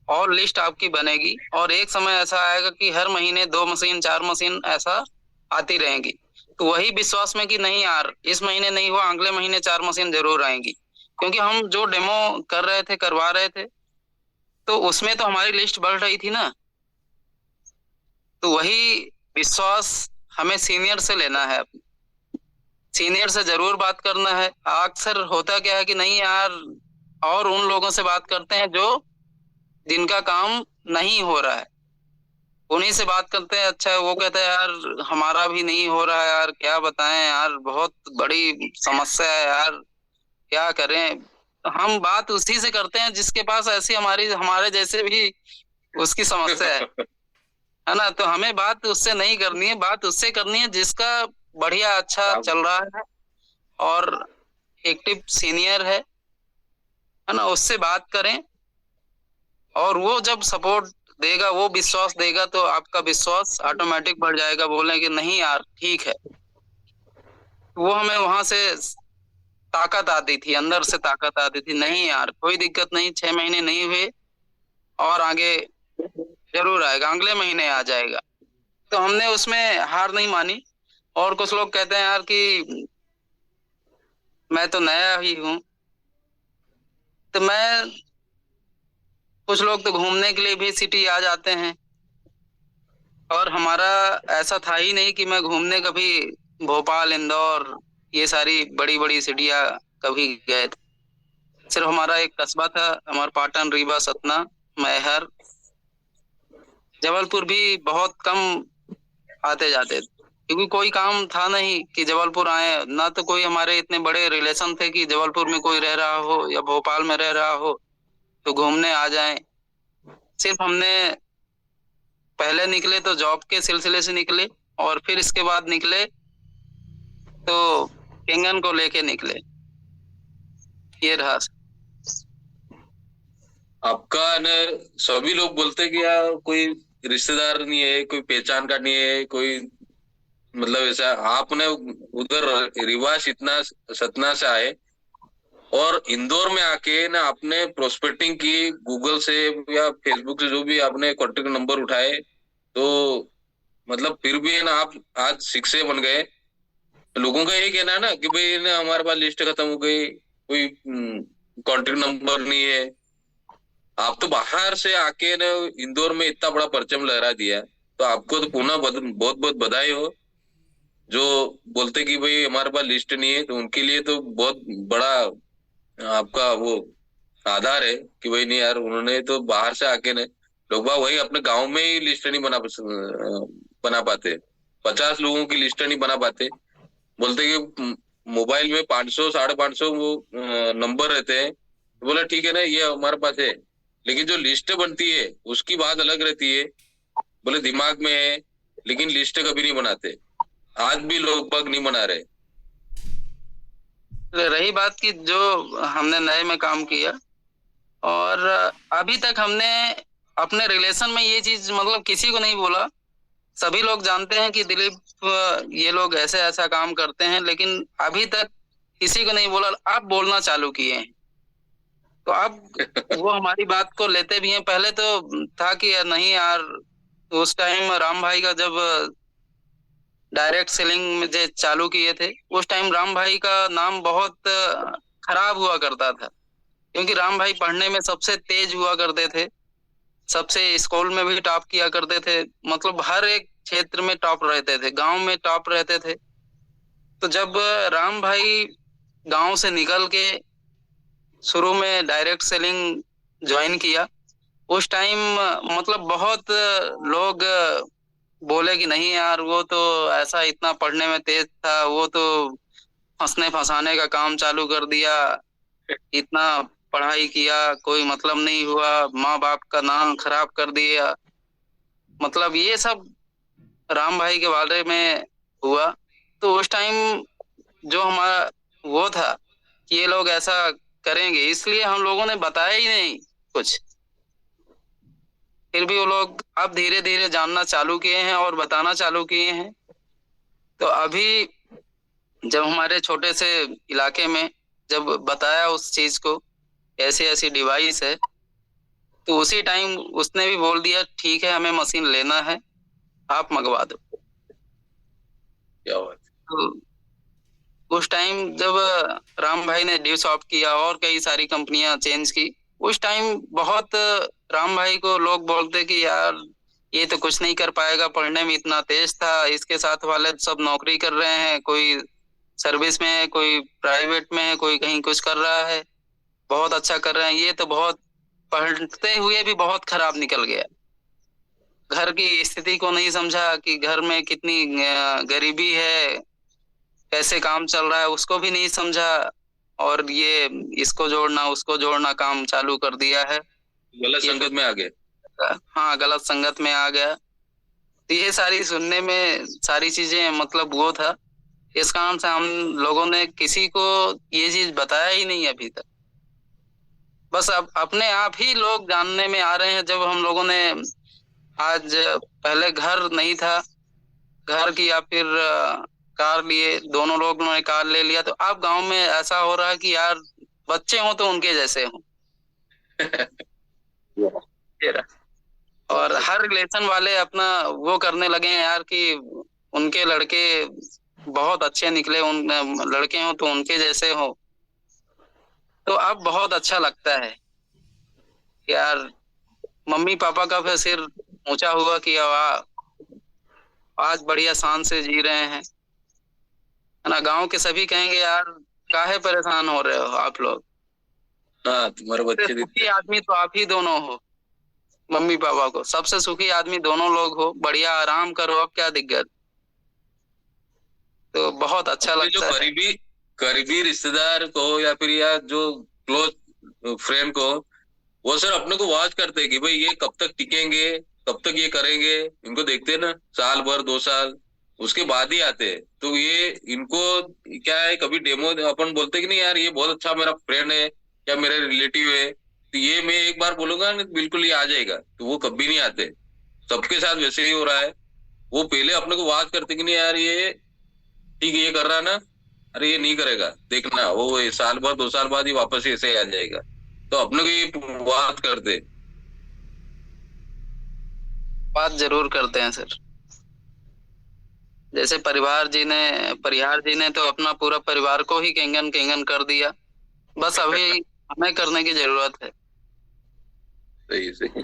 और लिस्ट आपकी बनेगी, और एक समय ऐसा आएगा कि हर महीने 2 मशीन 4 मशीन ऐसा आती रहेंगी। तो वही विश्वास में कि नहीं यार इस महीने नहीं हुआ, अगले महीने 4 मशीन जरूर आएंगी, क्योंकि हम जो डेमो कर रहे थे, करवा रहे थे, तो उसमें तो हमारी लिस्ट बढ़ रही थी ना। तो वही विश्वास हमें सीनियर से लेना है, सीनियर से जरूर बात करना है। अक्सर होता क्या है कि नहीं यार, और उन लोगों से बात करते हैं जो जिनका काम नहीं हो रहा है, उन्हीं से बात करते हैं। अच्छा वो कहते हैं यार हमारा भी नहीं हो रहा है यार, क्या बताएं यार, बहुत बड़ी समस्या है यार, क्या करें। हम बात उसी से करते हैं जिसके पास ऐसी हमारे जैसे भी उसकी समस्या है ना। तो हमें बात उससे नहीं करनी है, बात उससे करनी है जिसका बढ़िया अच्छा चल रहा है और एक्टिव सीनियर है ना, उससे बात करें। और वो जब सपोर्ट देगा, वो विश्वास देगा, तो आपका विश्वास ऑटोमेटिक बढ़ जाएगा, बोलने कि नहीं यार ठीक है। वो हमें वहां से ताकत आती थी, अंदर से ताकत आती थी, नहीं यार कोई दिक्कत नहीं, 6 महीने नहीं हुए और आगे जरूर आएगा, अगले महीने आ जाएगा। तो हमने उसमें हार नहीं मानी। और कुछ लोग कहते हैं यार कि मैं तो नया ही हूं, तो मैं, कुछ लोग तो घूमने के लिए भी सिटी आ जाते हैं, और हमारा ऐसा था ही नहीं कि मैं घूमने कभी भोपाल, इंदौर, ये सारी बड़ी बड़ी सिटियां कभी गए थे। सिर्फ हमारा एक कस्बा था, हमारा पाटन, रीवा, सतना, मैहर, जबलपुर भी बहुत कम आते जाते थे, क्योंकि कोई काम था नहीं कि जबलपुर आए, ना तो कोई हमारे इतने बड़े रिलेशन थे कि जबलपुर में कोई रह रहा हो या भोपाल में रह रहा हो तो घूमने आ जाएं। सिर्फ हमने पहले निकले तो जॉब के सिलसिले से निकले, और फिर इसके बाद निकले तो किंगन को लेके निकले। ये रहा। आपका न सभी लोग बोलते कि यार कोई रिश्तेदार नहीं है, कोई पहचान का नहीं है, कोई मतलब ऐसा आपने उधर रिवाज इतना सतना से आए और इंदौर में आके ना आपने प्रोस्पेक्टिंग की गूगल से या फेसबुक से, जो भी आपने कॉन्टेक्ट नंबर उठाए, तो मतलब फिर भी है ना आप आज शिक्षक बन गए। लोगों का यही कहना है ना कि भाई ना हमारे पास लिस्ट खत्म हो गई, कोई कॉन्टेक्ट नंबर नहीं है। आप तो बाहर से आके ना इंदौर में इतना बड़ा परचम लहरा दिया, तो आपको तो पुनः बहुत बहुत बधाई हो। जो बोलते कि भाई हमारे पास लिस्ट नहीं है, तो उनके लिए तो बहुत बड़ा आपका वो आधार है कि भाई नहीं यार, उन्होंने तो बाहर से आके ने, लोग बाग वही अपने गांव में ही लिस्ट नहीं बना पाते, 50 लोगों की लिस्ट नहीं बना पाते। बोलते कि मोबाइल में 500 550 वो नंबर रहते हैं, तो बोला ठीक है ना, ये हमारे पास है, लेकिन जो लिस्ट बनती है उसकी बात अलग रहती है। बोले दिमाग में है, लेकिन लिस्ट कभी नहीं बनाते। आज भी लोग बाग नहीं बना रहे। रही बात की जो हमने नए में काम किया, और अभी तक हमने अपने रिलेशन में ये चीज मतलब किसी को नहीं बोला। सभी लोग जानते हैं कि दिलीप ये लोग ऐसे ऐसा काम करते हैं, लेकिन अभी तक किसी को नहीं बोला। अब बोलना चालू किए हैं, तो अब वो हमारी बात को लेते भी हैं। पहले तो था कि यार नहीं यार, उस टाइम राम भाई का जब डायरेक्ट सेलिंग में जो चालू किए थे, उस टाइम राम भाई का नाम बहुत खराब हुआ करता था, क्योंकि राम भाई पढ़ने में सबसे तेज हुआ करते थे, सबसे स्कूल में भी टॉप किया करते थे, मतलब हर एक क्षेत्र में टॉप रहते थे, गांव में टॉप रहते थे। तो जब राम भाई गांव से निकल के शुरू में डायरेक्ट सेलिंग ज्वाइन किया, उस टाइम मतलब बहुत लोग बोले कि नहीं यार, वो तो ऐसा इतना पढ़ने में तेज था, वो तो फंसने फंसाने का काम चालू कर दिया, इतना पढ़ाई किया कोई मतलब नहीं हुआ, माँ बाप का नाम खराब कर दिया। मतलब ये सब राम भाई के बारे में हुआ। तो उस टाइम जो हमारा वो था कि ये लोग ऐसा करेंगे, इसलिए हम लोगों ने बताया ही नहीं कुछ। फिर भी वो लोग अब धीरे धीरे जानना चालू किए हैं और बताना चालू किए हैं। तो अभी जब हमारे छोटे से इलाके में जब बताया उस चीज को, ऐसी ऐसी डिवाइस है, तो उसी टाइम उसने भी बोल दिया ठीक है, हमें मशीन लेना है, आप मंगवा दो। क्या बात। तो उस टाइम जब राम भाई ने ड्यू सॉफ्ट किया और कई सारी कंपनियां चेंज की, उस टाइम बहुत राम भाई को लोग बोलते कि यार ये तो कुछ नहीं कर पाएगा, पढ़ने में इतना तेज था, इसके साथ वाले सब नौकरी कर रहे हैं, कोई सर्विस में है, कोई प्राइवेट में है, कोई कहीं कुछ कर रहा है, बहुत अच्छा कर रहे हैं, ये तो बहुत पढ़ते हुए भी बहुत खराब निकल गया। घर की स्थिति को नहीं समझा कि घर में कितनी गरीबी है, कैसे काम चल रहा है, उसको भी नहीं समझा, और ये इसको जोड़ना उसको जोड़ना काम चालू कर दिया है। गलत संगत में आ गए। हाँ, गलत संगत में आ गया। तो ये सारी सुनने में सारी चीजें मतलब वो था, इस कारण से हम लोगों ने किसी को ये चीज बताया ही नहीं अभी तक। बस अब अपने आप ही लोग जानने में आ रहे हैं। जब हम लोगों ने आज, पहले घर नहीं था, घर की या फिर कार लिए, दोनों लोगों ने कार ले लिया, तो अब गांव में ऐसा हो रहा है कि यार बच्चे हों तो उनके जैसे हों। और हर रिलेशन वाले अपना वो करने लगे हैं यार कि उनके लड़के बहुत अच्छे निकले, उन लड़के हों तो उनके जैसे हो। तो अब बहुत अच्छा लगता है यार, मम्मी पापा का फिर सिर ऊंचा हुआ कि आज बढ़िया शान से जी रहे हैं, है ना। गांव के सभी कहेंगे यार काहे परेशान हो रहे हो आप लोग, हाँ तुम्हारे बच्चे सुखी आदमी तो आप ही दोनों हो। मम्मी पापा को सबसे सुखी आदमी दोनों लोग हो, बढ़िया आराम करो, अब क्या दिक्कत। तो बहुत अच्छा लगता है। जो करीबी रिश्तेदार को या फिर या जो क्लोज फ्रेंड को, वो सर अपने को वॉच करते हैं कि भाई ये कब तक टिकेंगे, कब तक ये करेंगे। इनको देखते हैं ना, साल भर 2 साल उसके बाद ही आते हैं। तो ये इनको क्या है, कभी डेमो अपन बोलते कि नहीं यार ये बहुत अच्छा मेरा फ्रेंड है या मेरा रिलेटिव है, तो ये मैं एक बार बोलूंगा बिल्कुल ये आ जाएगा, तो वो कभी नहीं आते। सबके साथ वैसे ही हो रहा है। वो पहले अपने को बात करते कि नहीं यार ये ठीक है, ये कर रहा है ना, अरे ये नहीं करेगा, देखना वो साल बाद 2 साल बाद ही वापस ऐसे आ जाएगा, तो अपने को ये बात करते। बात जरूर करते हैं सर। जैसे परिहार जी ने तो अपना पूरा परिवार को ही केंगन केंगन कर दिया, बस अभी हमें करने की जरूरत है। सही सही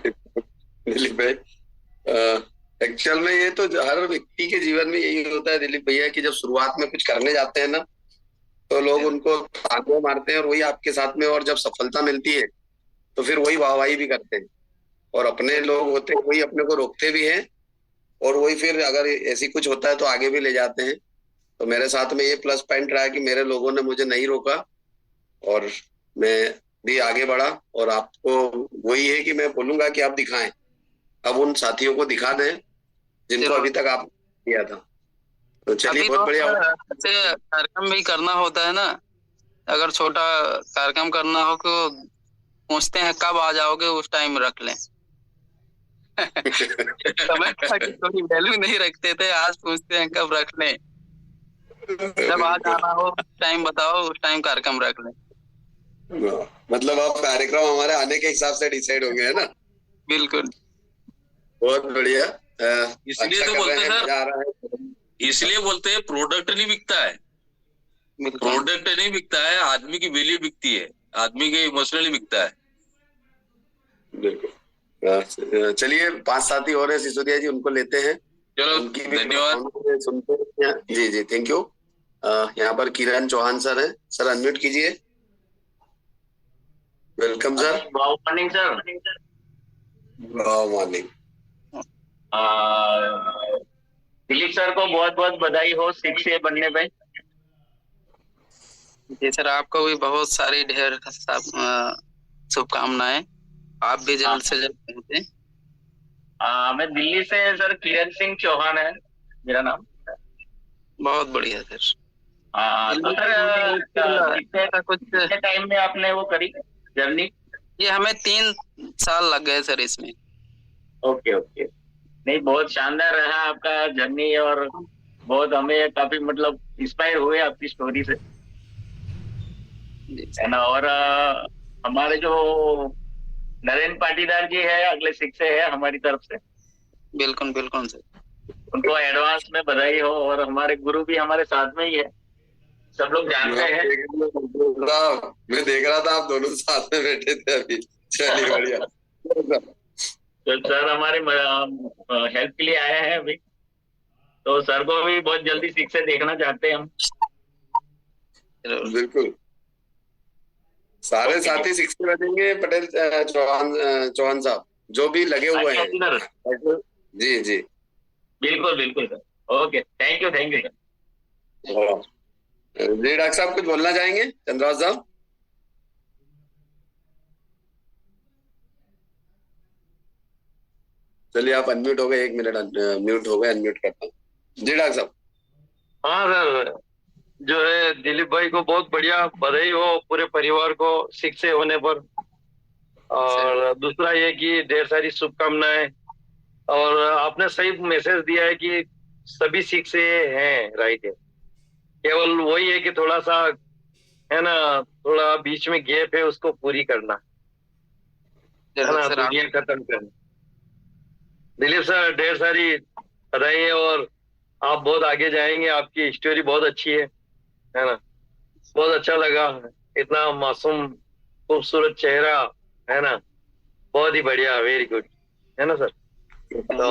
दिलीप भाई, एक्चुअल में ये तो हर व्यक्ति के जीवन में यही होता है दिलीप भैया, कि जब शुरुआत में कुछ करने जाते हैं ना, तो लोग उनको ताने मारते हैं, और वही आपके साथ में, और जब सफलता मिलती है तो फिर वही वाहवाही भी करते हैं, और अपने लोग होते हैं वही अपने को रोकते भी हैं, और वही फिर अगर ऐसी कुछ होता है तो आगे भी ले जाते हैं। तो मेरे साथ में ये प्लस पॉइंट रहा कि मेरे लोगों ने मुझे नहीं रोका, और मैं भी आगे बढ़ा, और आपको वही है कि मैं बोलूंगा कि आप दिखाएं, अब उन साथियों को दिखा दें जिनको अभी तक आप किया था। तो चलिए, बहुत बढ़िया। ऐसे कार्यक्रम भी करना होता है ना, अगर छोटा कार्यक्रम करना हो तो पूछते हैं कब आ जाओगे, उस टाइम रख लें। समय का कोई वैल्यू नहीं रखते थे, आज पूछते हैं कब रख लें, जब आ जाना हो टाइम बताओ, उस टाइम कार्यक्रम रख लें। मतलब अब कार्यक्रम हमारे आने के हिसाब से डिसाइड हो गए है ना। बिल्कुल, बहुत बढ़िया। इसलिए अच्छा तो कर बोलते रहे हैं, सर, मजा आ रहा है। इसलिए बोलते हैं प्रोडक्ट नहीं बिकता है, प्रोडक्ट नहीं बिकता है, आदमी की वैल्यू बिकती है, आदमी के इमोशनली बिकता है। बिल्कुल। चलिए, 5 साथी और है सिसोदिया जी, उनको लेते हैं। चलो, उनकी भी धन्यवाद। सुनते हैं। जी जी, थैंक यू। यहाँ पर किरण चौहान सर हैं, सर अनम्यूट कीजिए। Welcome sir. Good morning sir. Good morning. Dilip sir को बहुत बहुत बधाई हो 6A बनने पे। जी सर, आपको भी बहुत सारी ढेर शुभकामनाएं, आप भी जल्द से जल्द पहुंचे। मैं दिल्ली से सर, किरण सिंह चौहान है मेरा नाम। बहुत बढ़िया सर। तो सर कितने टाइम में आपने वो करी जर्नी? ये हमें 3 साल लग गए सर इसमें। ओके ओके, नहीं बहुत शानदार रहा आपका जर्नी, और बहुत हमें काफी मतलब इंस्पायर हुए आपकी स्टोरी से, है ना। और हमारे जो नरेंद्र पाटीदार जी है, अगले 6A है हमारी तरफ से। बिल्कुल बिल्कुल सर, उनको एडवांस में बधाई हो, और हमारे गुरु भी हमारे साथ में ही है, सब लोग जानते हैं। मैं देख रहा था आप दोनों साथ में बैठे थे अभी। चलिए, बढ़िया। तो सर हमारे हेल्प के लिए आए हैं अभी, तो सर को भी बहुत जल्दी 6A देखना चाहते हैं हम। बिल्कुल, सारे साथी 6A बनेंगे। पटेल चौहान साहब जो भी लगे हुए हैं। जी जी, बिल्कुल बिल्कुल sir. Okay, thank you sir. जी, डॉक्टर साहब कुछ बोलना चाहेंगे? चंद्रराज साहब। चलिए, आप अनम्यूट हो गए, 1 मिनट म्यूट हो गए, अनम्यूट करता हूँ। जी डॉक्टर साहब। हाँ सर, जो है दिलीप भाई को बहुत बढ़िया बधाई हो, पूरे परिवार को 6A होने पर। और दूसरा ये कि ढेर सारी शुभकामनाएं, और आपने सही मैसेज दिया है कि सभी 6A हैं, राइट है। केवल वही है कि थोड़ा सा है ना, थोड़ा बीच में गैप है, उसको पूरी करना है ना, दुनिया खत्म करना। दिलीप सर, ढेर सारी बधाई, और आप बहुत आगे जाएंगे, आपकी स्टोरी बहुत अच्छी है ना। बहुत अच्छा लगा, इतना मासूम खूबसूरत चेहरा, है ना, बहुत ही बढ़िया, वेरी गुड, है ना सर। तो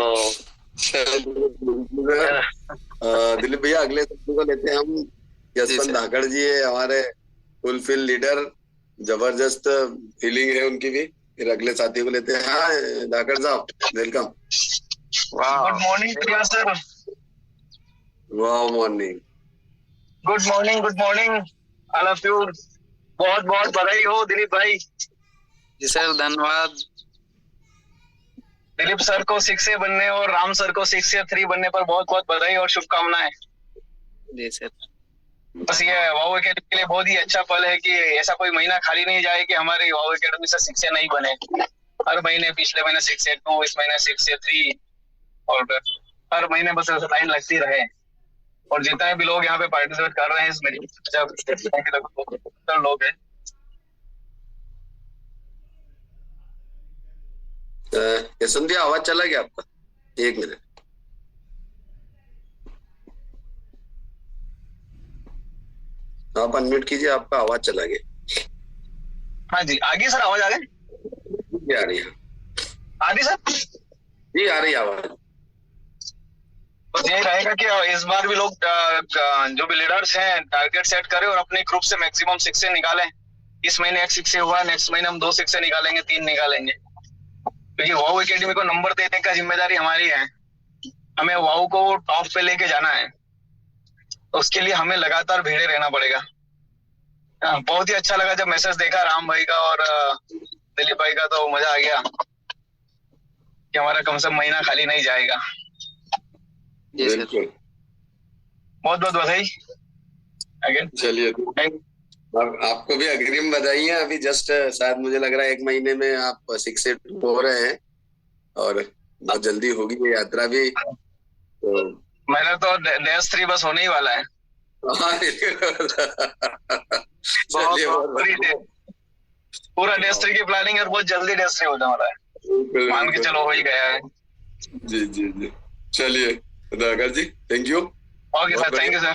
दिलीप भैया, अगले सत्र को लेते हैं हम। यशवंत धाकड़ जी है हमारे फुलफिल लीडर, जबरदस्त फीलिंग है उनकी भी। फिर अगले साथी को लेते हैं। हाँ धाकड़ साहब, वेलकम। गुड मॉर्निंग प्रिया सर। वाह, morning. Good morning all of you. बहुत बहुत बधाई हो दिलीप भाई। जी सर, धन्यवाद। दिलीप सर को 6A बनने और राम सर को 6A 3 बनने पर बहुत बहुत बधाई और शुभकामनाएं। जी सर, बस ये वाओ एकेडमी के लिए बहुत ही अच्छा पल है कि ऐसा कोई महीना खाली नहीं जाए कि हमारे वाओ एकेडमी से 6A नहीं बने। हर महीने, पिछले महीने 6A 2, इस महीने 6A 3, और हर महीने बस लाइन लगती रहे, और जितने भी लोग यहाँ पे पार्टिसिपेट कर रहे हैं इसमें, लोग हैं। यशवंत आवाज चला गया आपका? एक मिनट। आप अनम्यूट कीजिए, आपका आवाज चला गया। हाँ जी, आगे सर आवाज आ गई? जी आ रही है। आ रही सर? जी आ रही आवाज। तो यही रहेगा कि इस बार भी लोग जो भी लीडर्स हैं टारगेट सेट करें और अपने ग्रुप से मैक्सिमम 6 से निकालें। इस महीने 1 6 हुआ, नेक्स्ट महीने हम 2 6 से निकालेंगे, 3 निकालेंगे, क्योंकि वाओ एकेडमी को नंबर देने का जिम्मेदारी हमारी है। हमें वाओ को टॉप पे लेके जाना है, तो उसके लिए हमें लगातार भिड़े रहना पड़ेगा। बहुत ही अच्छा लगा जब मैसेज देखा राम भाई का और दिलीप भाई का, तो मजा आ गया कि हमारा कम से कम महीना खाली नहीं जाएगा। बिल्कुल, बहुत बहुत बधाई अगेन। चलिए, आपको भी अग्रिम बधाई है। अभी जस्ट शायद मुझे लग रहा है 1 महीने में आप 6 से 2 हो रहे हैं, और बहुत जल्दी होगी ये यात्रा भी। तो मेरा तो डैश 3 बस होने ही वाला है। पूरा डैश 3 की प्लानिंग है, बहुत जल्दी डैश 3 होने वाला है, मान के चलो हो ही गया है। जी जी जी, चलिए Sudhakar ji, thank you. Okay sir, thank you sir.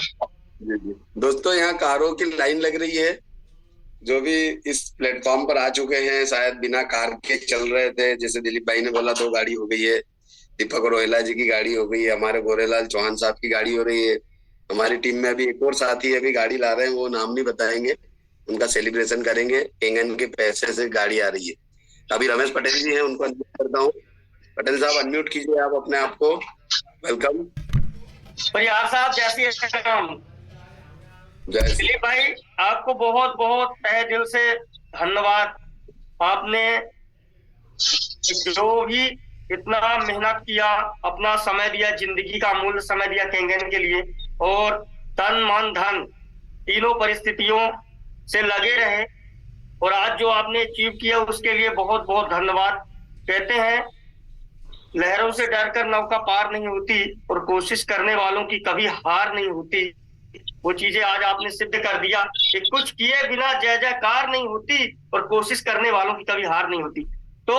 जी जी दोस्तों, यहाँ कारों की लाइन लग रही है। जो भी इस प्लेटफॉर्म पर आ चुके हैं, शायद बिना कार के चल रहे थे, जैसे दिलीप भाई ने बोला 2 गाड़ी हो गई है, दीपक रोहेला जी की गाड़ी हो गई है, हमारे गोरेलाल चौहान साहब की गाड़ी हो रही है। हमारी टीम में अभी एक और साथी अभी गाड़ी ला रहे हैं, वो नाम नहीं बताएंगे, उनका सेलिब्रेशन करेंगे। केंगन के पैसे से गाड़ी आ रही है। अभी रमेश पटेल जी हैं, उनको अनम्यूट करता हूँ। पटेल साहब अनम्यूट कीजिए आप अपने आप को। वेलकम। परिहार साहब, जैसी दिलीप भाई, आपको बहुत बहुत तहे दिल से धन्यवाद। आपने जो भी इतना मेहनत किया, अपना समय दिया, जिंदगी का अमूल्य समय दिया केंगन के लिए, और तन मन धन तीनों परिस्थितियों से लगे रहे, और आज जो आपने अचीव किया उसके लिए बहुत बहुत धन्यवाद। कहते हैं लहरों से डरकर नौका पार नहीं होती, और कोशिश करने वालों की कभी हार नहीं होती। वो चीजें आज आपने सिद्ध कर दिया कि कुछ किए बिना जय जयकार नहीं होती, और कोशिश करने वालों की कभी हार नहीं होती। तो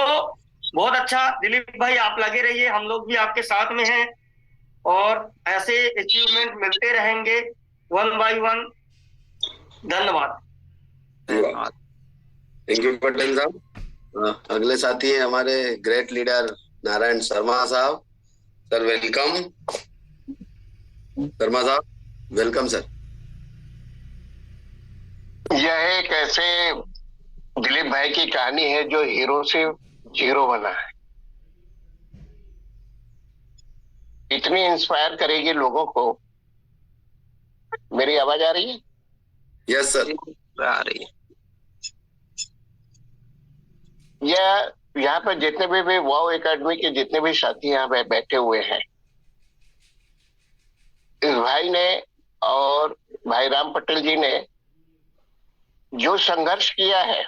बहुत अच्छा दिलीप भाई, आप लगे रहिए, हम लोग भी आपके साथ में हैं, और ऐसे अचीवमेंट मिलते रहेंगे 1 by 1। धन्यवाद। थैंक यू पटेल साहब। अगले साथी हैं हमारे ग्रेट लीडर नारायण शर्मा साहब। Sir welcome. शर्मा साहब वेलकम सर। यह एक ऐसे दिलीप भाई की कहानी है जो हीरो से जीरो बना है। इतनी इंस्पायर करेगी लोगों को। मेरी आवाज आ रही है? यस सर, आ रही है। यह यहाँ पे जितने भी वाओ एकेडमी के जितने भी साथी यहाँ पे बैठे हुए हैं, इस भाई ने और भाई राम पटेल जी ने जो संघर्ष किया है,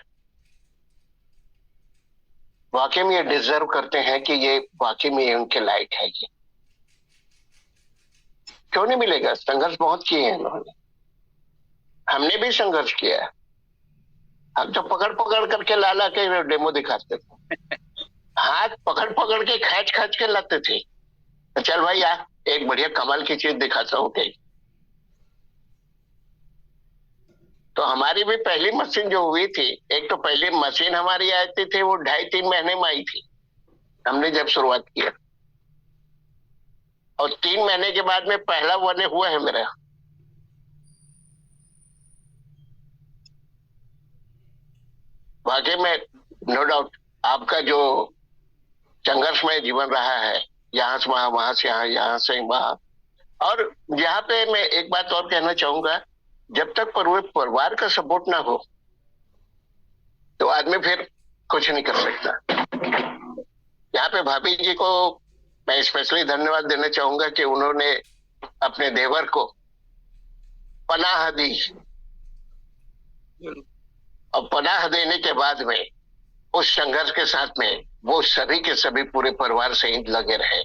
वाकई में ये डिजर्व करते हैं कि ये वाकई में उनके लायक है। ये क्यों नहीं मिलेगा? संघर्ष बहुत किए हैं इन्होंने। हमने भी संघर्ष किया है। हम तो पकड़ पकड़ करके ला के डेमो दिखाते थे, हाथ पकड़ पकड़ के खींच खींच के लाते थे। चल भाई यार, एक बढ़िया कमाल की चीज दिखाता हूँ। तो हमारी भी पहली मशीन जो हुई थी, एक तो पहली मशीन हमारी आई थी वो 2.5-3 महीने में आई थी, हमने जब शुरुआत किया, और 3 महीने के बाद में पहला वन हुआ है मेरा। वाकई में नो डाउट आपका जो संघर्षमय जीवन रहा है, यहाँ से वहां, वहां से यहाँ, यहाँ से वहां। और यहाँ पे मैं एक बात और कहना चाहूंगा, जब तक परिवार का सपोर्ट ना हो तो आदमी फिर कुछ नहीं कर सकता। यहाँ पे भाभी जी को मैं स्पेशली धन्यवाद देना चाहूंगा कि उन्होंने अपने देवर को पनाह दी, और पनाह देने के बाद में उस संघर्ष के साथ में वो सभी के सभी पूरे परिवार सहित लगे रहे।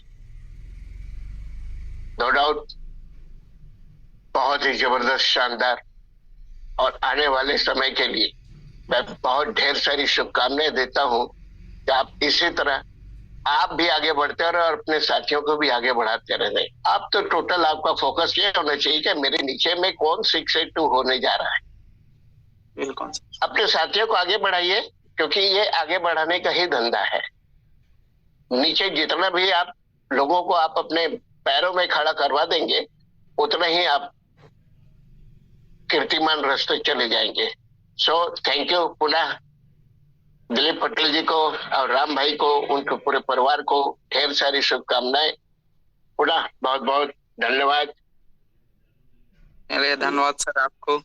नो डाउट बहुत ही जबरदस्त, शानदार, और आने वाले समय के लिए मैं बहुत ढेर सारी शुभकामनाएं देता हूं कि आप इसी तरह आप भी आगे बढ़ते रहे और अपने साथियों को भी आगे बढ़ाते रहे। आप तो टोटल आपका फोकस ये होना चाहिए कि मेरे नीचे में कौन 682 होने जा रहा है। बिल्कुल अपने साथियों को आगे बढ़ाइए, क्योंकि ये आगे बढ़ाने का ही धंधा है। नीचे जितना भी आप लोगों को आप अपने पैरों में खड़ा करवा देंगे, उतना ही आप कीर्तिमान रास्ते चले जाएंगे। सो थैंक यू पुनः दिलीप पटेल जी को और राम भाई को, उनके पूरे परिवार को ढेर सारी शुभकामनाएं। पुनः बहुत बहुत धन्यवाद। चलिए, धन्यवाद सर आपको।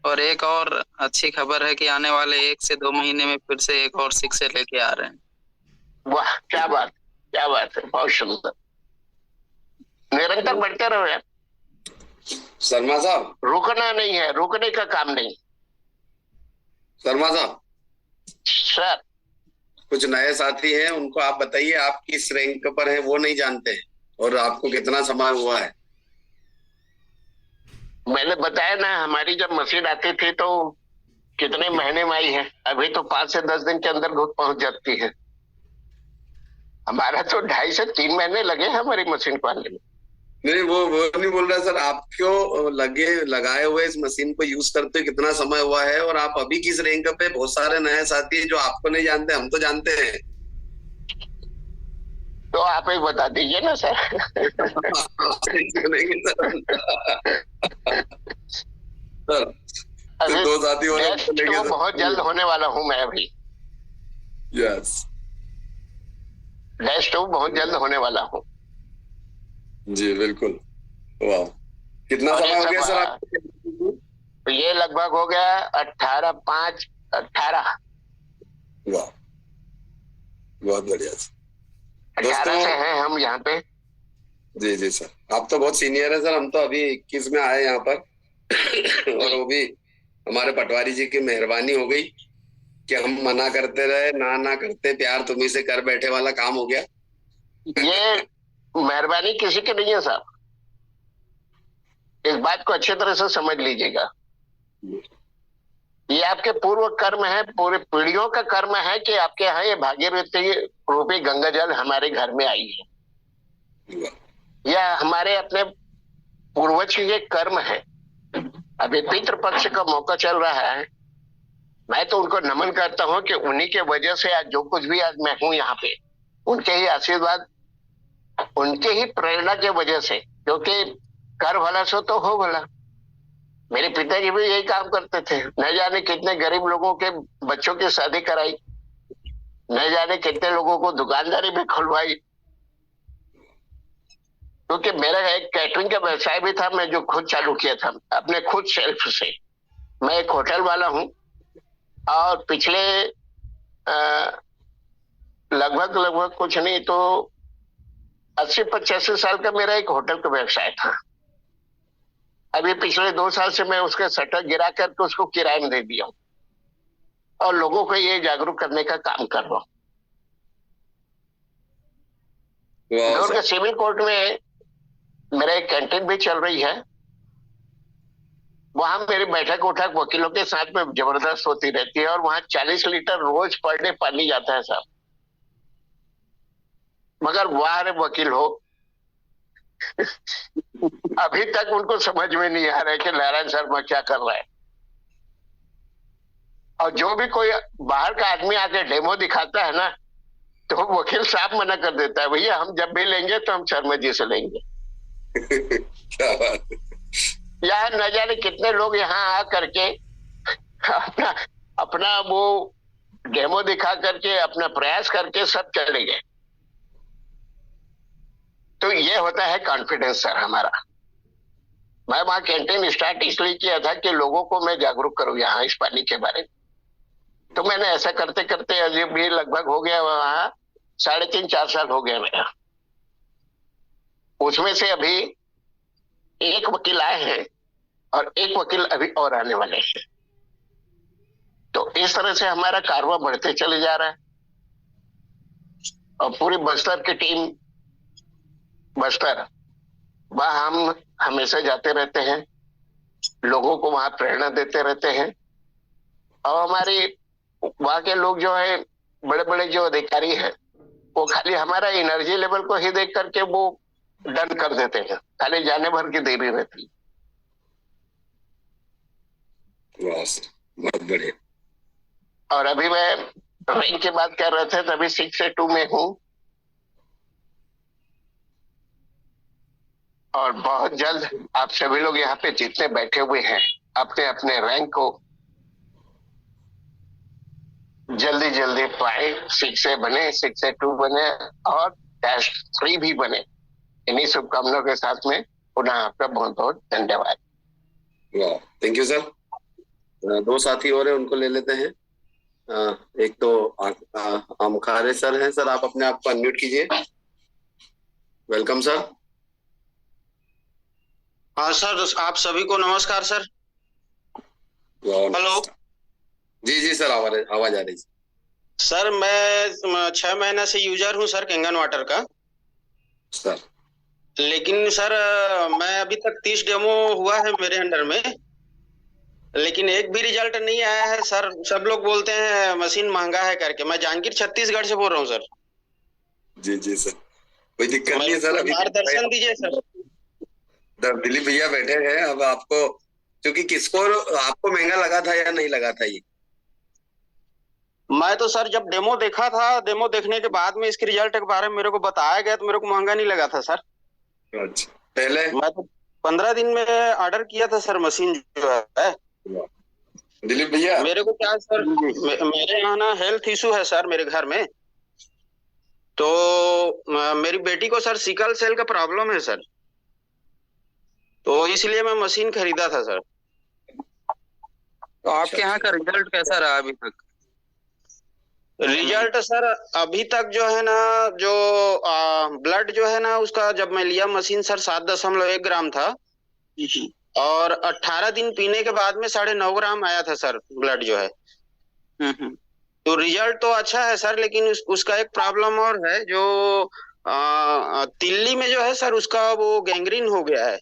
और एक और अच्छी खबर है कि आने वाले 1 से 2 महीने में फिर से एक और 6 लेके आ रहे हैं। वाह, क्या बात है, बहुत सुंदर। निरंतर बढ़ते रहो यार, शर्मा साहब, रुकना नहीं है, रुकने का काम नहीं। शर्मा साहब सर, कुछ नए साथी हैं, उनको आप बताइए आप किस रैंक पर हैं, वो नहीं जानते हैं, और आपको कितना समय हुआ है। मैंने बताया ना, हमारी जब मशीन आती थी तो कितने महीने में आई है, अभी तो 5 से 10 दिन के अंदर पहुंच जाती है। हमारा तो 2.5 से 3 महीने लगे हमारी मशीन को आने में। नहीं, वो नहीं बोल रहा सर, आपको लगाए हुए इस मशीन को यूज करते हुए कितना समय हुआ है, और आप अभी किस रैंक पे। बहुत सारे नए साथी जो आपको नहीं जानते, हम तो जानते हैं। तो आप ही बता दीजिए ना सर। सर अभी 2 साथी और तो बहुत जल्द होने वाला हूँ मैं अभी। यस, डैश 2 बहुत जल्द होने वाला हूँ जी बिल्कुल। वाह, कितना समय हो गया सर आपको? ये लगभग हो गया 18 वाह, बहुत बढ़िया। 18 से हैं हम यहाँ पे। जी जी सर, आप तो बहुत सीनियर है सर, हम तो अभी 21 में आए यहाँ पर। और वो भी हमारे पटवारी जी की मेहरबानी हो गई कि हम मना करते रहे, ना करते, प्यार तुम्ही से कर बैठे वाला काम हो गया। ये मेहरबानी किसी की नहीं है साहब, इस बात को अच्छी तरह से समझ लीजिएगा। ये आपके पूर्व कर्म है, पूरे पीढ़ियों का कर्म है कि आपके यहाँ ये भागीरथी रूपी गंगा जल हमारे घर में आई है। यह हमारे अपने पूर्वज के कर्म है। अभी पितृपक्ष का मौका चल रहा है, मैं तो उनको नमन करता हूँ कि उन्हीं के वजह से आज जो कुछ भी आज मैं हूँ यहाँ पे, उनके ही आशीर्वाद, उनके ही प्रेरणा के वजह से। क्योंकि कर भला सो तो हो भला। मेरे पिताजी भी यही काम करते थे, न जाने कितने गरीब लोगों के बच्चों की शादी कराई, न जाने कितने लोगों को दुकानदारी भी खुलवाई। क्योंकि मेरा एक कैटरिंग का व्यवसाय भी था, मैं जो खुद चालू किया था अपने खुद सेल्फ से। मैं एक होटल वाला हूँ और पिछले लगभग कुछ नहीं तो 80-85 साल का मेरा एक होटल का व्यवसाय था। अभी पिछले 2 साल से मैं उसका शटर गिरा करके उसको किराए में दे दिया हूँ और लोगों को ये जागरूक करने का काम कर रहा हूँ। दुर्ग सिविल कोर्ट में मेरा एक कैंटीन भी चल रही है, वहां मेरी बैठक उठक वकीलों के साथ में जबरदस्त होती रहती है और वहां 40 लीटर रोज पर डे पानी जाता है साहब। मगर वहां वकील हो अभी तक उनको समझ में नहीं आ रहा है कि नारायण शर्मा क्या कर रहा है। और जो भी कोई बाहर का आदमी आके डेमो दिखाता है ना, तो वकील साहब मना कर देता है, भैया हम जब भी लेंगे तो हम शर्मा जी से लेंगे। क्या बात है। यहाँ न जाने कितने लोग यहाँ आ करके अपना वो डेमो दिखा करके अपना प्रयास करके सब चले गए। तो ये होता है कॉन्फिडेंस सर हमारा। मैं वहां कैंटीन स्टार्ट इसलिए किया था कि लोगों को मैं जागरूक करूं यहाँ इस पानी के बारे में। तो मैंने ऐसा करते करते अभी भी लगभग हो गया वहां 3.5-4 साल हो गया मेरा। उसमें से अभी एक वकील आए हैं और एक वकील अभी और आने वाले हैं। तो इस तरह से हमारा कारवां बढ़ते चले जा रहा है और पूरी बस्तर की टीम बस्तर, वहाँ हम हमेशा जाते रहते हैं, लोगों को वहाँ प्रेरणा देते रहते हैं। और हमारे वहाँ के लोग जो है, बड़े बड़े जो अधिकारी हैं, वो खाली हमारा एनर्जी लेवल को ही देख करके वो डन कर देते हैं, खाली जाने भर की देरी रहती। बहुत बढ़िया। और अभी मैं रैंक की बात कर रहे थे, तभी 6 से 2 में हूँ, और बहुत जल्द आप सभी लोग यहाँ पे जितने बैठे हुए हैं, अपने अपने रैंक को जल्दी जल्दी पाए, 6 से बने, 6 से 2 बने और -3 भी बने। इन्हीं शुभकामनाओं के साथ में पुनः आपका बहुत बहुत धन्यवाद। Thank you sir. 2 साथी और हैं, उनको ले लेते हैं। एक तो आमखारे सर हैं। सर, आप अपने आप को अनम्यूट कीजिए। Welcome sir. हाँ सर, आप सभी को नमस्कार सर। हेलो। जी जी सर, आवाज आ रही है सर। मैं 6 महीने से यूजर हूँ सर कैंगन वाटर का सर। लेकिन सर मैं अभी तक 30 डेमो हुआ है मेरे अंडर में, लेकिन एक भी रिजल्ट नहीं आया है सर। सब लोग बोलते हैं मशीन महंगा है करके। मैं जहांगीर छत्तीसगढ़ से बोल रहा हूँ सर। जी जी सर, कोई दिक्कत नहीं है सर। अभी मार्गदर्शन दीजिए सर। दिलीप भैया बैठे हैं। अब आपको, क्योंकि किसको आपको महंगा लगा था या नहीं लगा था ये? मैं तो सर जब डेमो देखा था, डेमो देखने के बाद में इसके रिजल्ट के बारे में मेरे को बताया गया, तो मेरे को महंगा नहीं लगा था सर। अच्छा, पहले मैं तो 15 दिन में ऑर्डर किया था सर मशीन जो है। दिलीप भैया, मेरे को क्या सर, मेरे यहाँ ना हेल्थ इशू है सर मेरे घर में। तो मेरी बेटी को सर सिकल सेल का प्रॉब्लम है सर, तो इसलिए मैं मशीन खरीदा था सर। तो आपके यहाँ का रिजल्ट कैसा रहा अभी तक? रिजल्ट सर अभी तक जो है ना, जो ब्लड जो है ना उसका, जब मैं लिया मशीन सर 7.1 ग्राम था, और 18 दिन पीने के बाद में 9.5 ग्राम आया था सर ब्लड जो है। तो रिजल्ट तो अच्छा है सर, लेकिन उसका एक प्रॉब्लम और है, जो तिल्ली में जो है सर उसका वो गैंग्रीन हो गया है।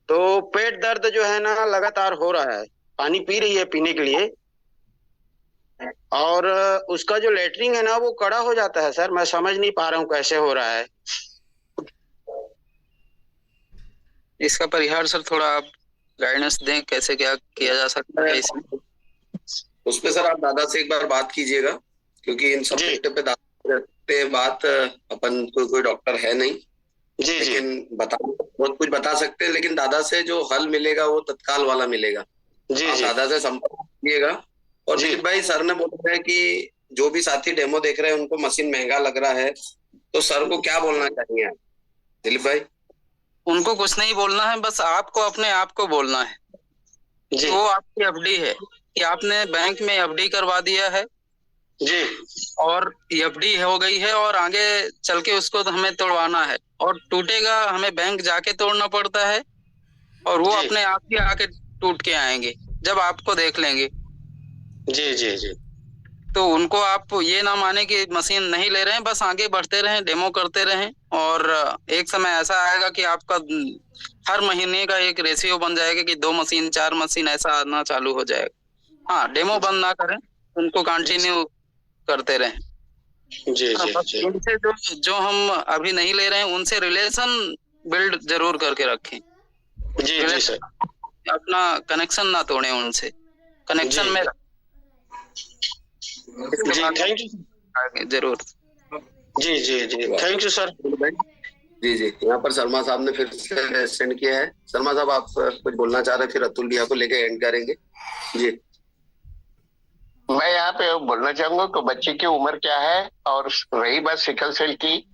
तो पेट दर्द जो है ना लगातार हो रहा है। पानी पी रही है पीने के लिए, और उसका जो लेटरिन है ना वो कड़ा हो जाता है सर। मैं समझ नहीं पा रहा हूँ कैसे हो रहा है इसका परिहार सर। थोड़ा आप गाइडेंस दें, कैसे क्या किया जा सकता है इसमें। उस पे सर आप दादा से एक बार बात कीजिएगा, क्योंकि इन सब्जेक्ट पे दादा पे बात, अपन कोई डॉक्टर है नहीं जी, लेकिन बहुत कुछ बता सकते हैं, लेकिन दादा से जो हल मिलेगा वो तत्काल वाला मिलेगा। जी आप जी दादा से संपर्क कीजिएगा। और दिलीप भाई, सर ने बोला है कि जो भी साथी डेमो देख रहे हैं उनको मशीन महंगा लग रहा है, तो सर को क्या बोलना चाहिए दिलीप भाई? उनको कुछ नहीं बोलना है, बस आपको अपने आप को बोलना है जी। वो आपकी एफडी है कि आपने बैंक में एफडी करवा दिया है जी, और एफडी हो गई है, और आगे चल के उसको तो हमें तोड़वाना है, और टूटेगा हमें बैंक जाके तोड़ना पड़ता है, और वो जी। अपने आप ही आके टूट के आएंगे जब आपको देख लेंगे। जी जी जी। तो उनको आप ये ना माने कि मशीन नहीं ले रहे हैं, बस आगे बढ़ते रहें, डेमो करते रहें, और एक समय ऐसा आएगा कि आपका हर महीने का एक रेशियो बन जाएगा कि 2 मशीन 4 मशीन ऐसा आना चालू हो जाएगा। हाँ, डेमो बंद ना करें, उनको कंटिन्यू करते रहें। जी हाँ, जी बस जी। उनसे जो हम अभी नहीं ले रहे हैं उनसे रिलेशन बिल्ड जरूर करके रखें। जी जी सर। अपना कनेक्शन ना तोड़ें उनसे, कनेक्शन जी। में जी थैंक यू जरूर। जी जी जी, थैंक यू सर। जी जी, यहाँ पर शर्मा साहब ने फिर से सेंड किया है। शर्मा साहब, आप कुछ बोलना चाह रहे हैं, फिर अतुल भैया को लेके एंड करेंगे। जी, मैं यहाँ पे बोलना चाहूंगा कि बच्चे की उम्र क्या है, और रही बात सिकल सेल की,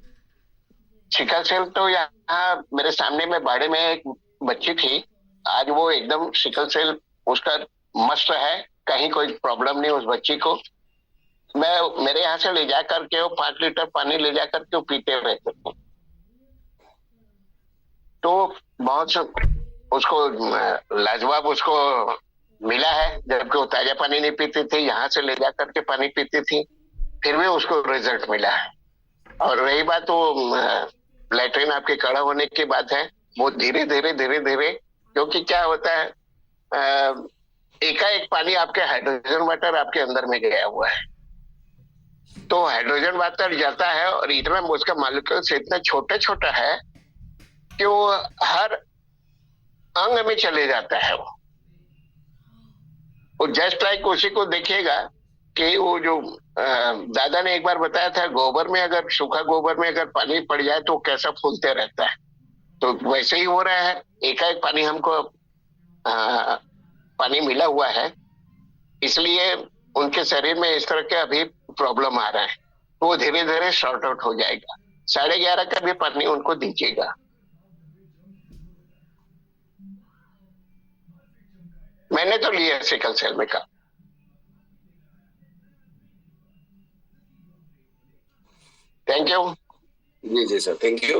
सिकल सेल तो यहाँ मेरे सामने में बाड़े में एक बच्ची थी, आज वो एकदम सिकल सेल उसका मस्त है, कहीं कोई प्रॉब्लम नहीं उस बच्ची को। मैं मेरे यहाँ से ले जा करके वो 5 लीटर पानी ले जा करके वो पीते रहते थे, तो बहुत उसको लाजवाब उसको मिला है, जबकि वो ताजा पानी नहीं पीती थी, यहाँ से ले जा करके पानी पीती थी, फिर भी उसको रिजल्ट मिला है। और रही बात वो लैट्रिन आपके कड़ा होने की बात है, वो धीरे धीरे धीरे धीरे, क्योंकि क्या होता है एकाएक पानी आपके हाइड्रोजन वाटर आपके अंदर में गया हुआ है, तो हाइड्रोजन वाटर जाता है और इतना उसका मॉलिक्यूल्स इतना छोटा छोटा है कि वो हर अंग में चले जाता है। वो जस्ट लाइक उसी को देखिएगा कि वो जो दादा ने एक बार बताया था, गोबर में अगर सूखा गोबर में अगर पानी पड़ जाए तो कैसा फूलते रहता है, तो वैसे ही हो रहा है। एकाएक पानी हमको पानी मिला हुआ है, इसलिए उनके शरीर में इस तरह के अभी प्रॉब्लम आ रहा है, तो वो धीरे धीरे सॉर्ट आउट हो जाएगा। 11:30 का भी पानी उनको दीजिएगा। मैंने तो लिया सिकल सेल में का। Thank you. जी जी सर, थैंक यू।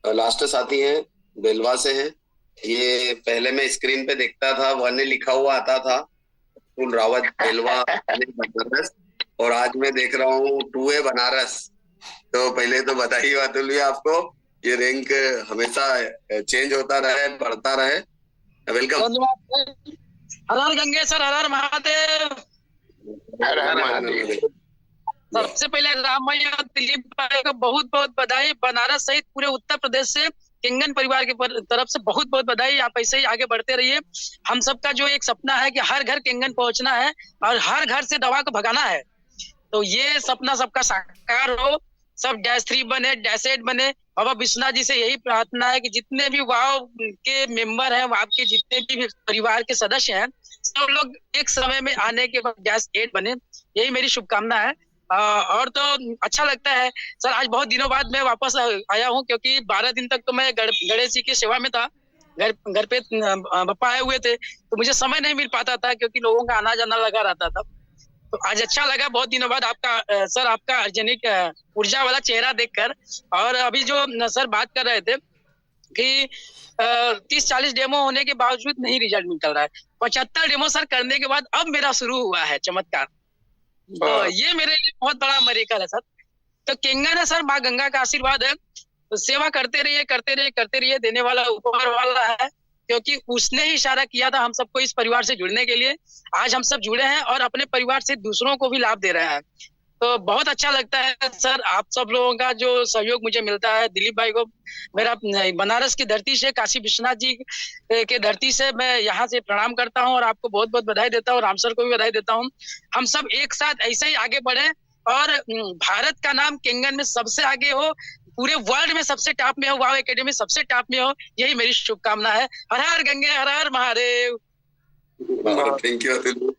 लास्ट साथी हैं, बेलवा से हैं। ये पहले मैं स्क्रीन पे देखता था, वने लिखा हुआ आता था अतुल रावत बेलवा बनारस, और आज मैं देख रहा हूँ 2A बनारस। तो पहले तो बधाई अतुल भी आपको, ये रैंक हमेशा चेंज होता रहे, बढ़ता रहे। वेलकम। हर हर गंगे सर, हर हर महादेव। हर हर महादेव। सबसे पहले राम भाई और दिलीप भाई को बहुत बहुत बधाई। बनारस सहित पूरे उत्तर प्रदेश से किंगन परिवार की तरफ से बहुत बहुत बधाई। आप ऐसे ही आगे बढ़ते रहिए। हम सबका जो एक सपना है कि हर घर किंगन पहुंचना है और हर घर से दवा को भगाना है, तो ये सपना सबका साकार हो, सब -3 बने, -8 बने। बाबा विश्वनाथ जी से यही प्रार्थना है कि जितने भी वाव के मेंबर हैं, वाव के जितने भी परिवार के सदस्य हैं, सब लोग एक समय में आने के बाद -8 बने, यही मेरी शुभकामना है। और तो अच्छा लगता है सर, आज बहुत दिनों बाद मैं वापस आया हूँ, क्योंकि 12 दिन तक तो मैं गणेश जी की सेवा में था। घर पे बप्पा आए हुए थे, तो मुझे समय नहीं मिल पाता था, क्योंकि लोगों का आना जाना लगा रहता था। तो आज अच्छा लगा बहुत दिनों बाद आपका सर, आपका अर्जेनिक ऊर्जा वाला चेहरा देखकर। और अभी जो सर बात कर रहे थे कि 30-40 डेमो होने के बावजूद नहीं रिजल्ट निकल रहा है, 75 डेमो सर करने के बाद अब मेरा शुरू हुआ है चमत्कार। तो ये मेरे लिए बहुत बड़ा मिरेकल है सर। तो किंगन है सर, माँ गंगा का आशीर्वाद है, तो सेवा करते रहिए करते रहिए करते रहिए, देने वाला ऊपर वाला है, क्योंकि उसने ही इशारा किया था हम सबको इस परिवार से जुड़ने के लिए। आज हम सब जुड़े हैं और अपने परिवार से दूसरों को भी लाभ दे रहे हैं, तो बहुत अच्छा लगता है सर। आप सब लोगों का जो सहयोग मुझे मिलता है, दिलीप भाई को मेरा बनारस की धरती से, काशी विश्वनाथ जी के धरती से मैं यहाँ से प्रणाम करता हूँ और आपको बहुत बहुत बधाई देता हूँ, राम सर को भी बधाई देता हूँ। हम सब एक साथ ऐसे ही आगे बढ़े और भारत का नाम किंगन में सबसे आगे हो, पूरे वर्ल्ड में सबसे टॉप में हो, वाव एकेडमी सबसे टॉप में हो, यही मेरी शुभकामना है। हर हर गंगे, हर हर महादेव। Thank you Atul.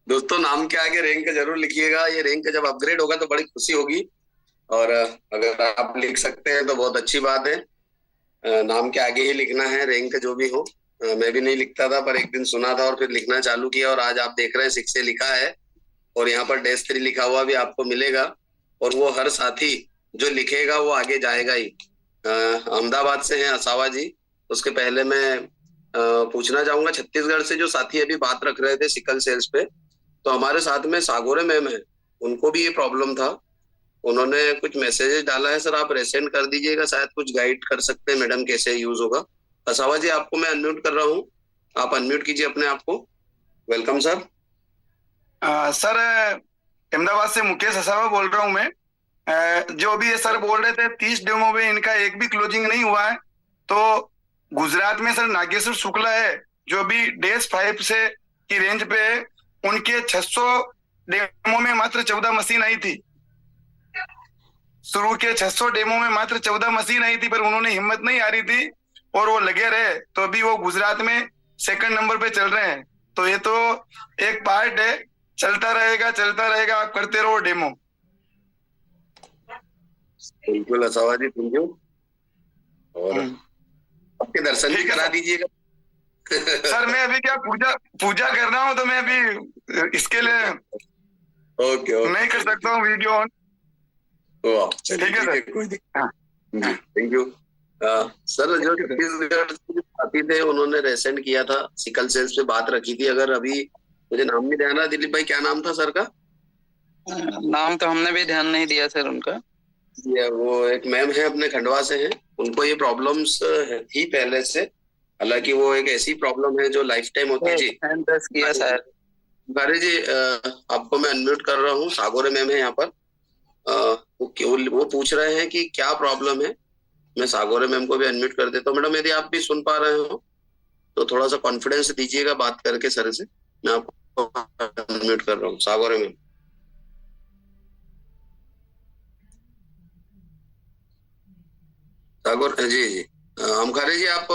दोस्तों, नाम के आगे रैंक जरूर लिखिएगा। ये रैंक जब अपग्रेड होगा तो बड़ी खुशी होगी, और अगर आप लिख सकते हैं तो बहुत अच्छी बात है। नाम के आगे ही लिखना है, रैंक जो भी हो। मैं भी नहीं लिखता था, पर एक दिन सुना था और फिर लिखना चालू किया, और आज आप देख रहे हैं 6 से लिखा है, और यहाँ पर -3 लिखा हुआ भी आपको मिलेगा। और वो हर साथी जो लिखेगा वो आगे जाएगा ही। अहमदाबाद से हैं असावा जी। उसके पहले मैं पूछना चाहूंगा, छत्तीसगढ़ से जो साथी अभी बात रख रहे थे सिकल सेल्स पे, तो हमारे साथ में सागोरे मैम है, उनको भी ये प्रॉब्लम था। उन्होंने कुछ मैसेजेस डाला है सर, आप रेसेंड कर दीजिएगा, शायद कुछ गाइड कर सकते हैं मैडम कैसे यूज होगा। असावा जी, आपको मैं अनम्यूट कर रहा हूँ, आप अनम्यूट कीजिए अपने आप को। Welcome sir. सर, अहमदाबाद से मुकेश असावा बोल रहा हूँ मैं। जो भी ये सर बोल रहे थे 30 डेमो में इनका एक भी क्लोजिंग नहीं हुआ है, तो गुजरात में सर नागेश्वर शुक्ला है, जो भी -5 से की रेंज पे है, उनके 600 डेमो में मात्र 14 मशीन आई थी। शुरू के 600 डेमो में मात्र 14 मशीन आई थी, पर उन्होंने हिम्मत नहीं हारी थी और वो लगे रहे, तो अभी वो गुजरात में 2nd नंबर पे चल रहे हैं। तो ये तो एक पार्ट है, चलता रहेगा, आप करते रहो डेमो। बिल्कुल असावा जी, थैंक यू। और आपके दर्शन भी करा दीजिएगा। सर, मैं अभी क्या पूजा कर रहा हूँ, तो मैं अभी इसके लिए ओके नहीं कर सकता हूँ वीडियो ऑन। ठीक है सर, कोई दिक्कत नहीं। Thank you sir. जो छत्तीसगढ़ साथी थे उन्होंने रेसेंड किया था, सिकल सेल्स पे बात रखी थी। अगर अभी मुझे नाम नहीं ध्यान रहा, दिलीप भाई क्या नाम था सर का? नाम तो हमने भी ध्यान नहीं दिया सर उनका। ये वो एक मैम है अपने खंडवा से हैं, उनको ये प्रॉब्लम्स थी पहले से, हालांकि वो एक ऐसी प्रॉब्लम है जो लाइफ टाइम होती है। जी किया सर। गारे जी आपको मैं अनम्यूट कर रहा हूँ, सागोरे मैम है यहाँ पर। वो पूछ रहे हैं कि क्या प्रॉब्लम है। मैं सागोरे मैम को भी अनम्यूट कर देता हूँ। मैडम यदि आप भी सुन पा रहे हो तो थोड़ा सा कॉन्फिडेंस दीजिएगा बात करके सर से। मैं आपको अनम्यूट कर रहा हूँ, सागोरे मैम। सागोर जी जी अमखारे जी, आप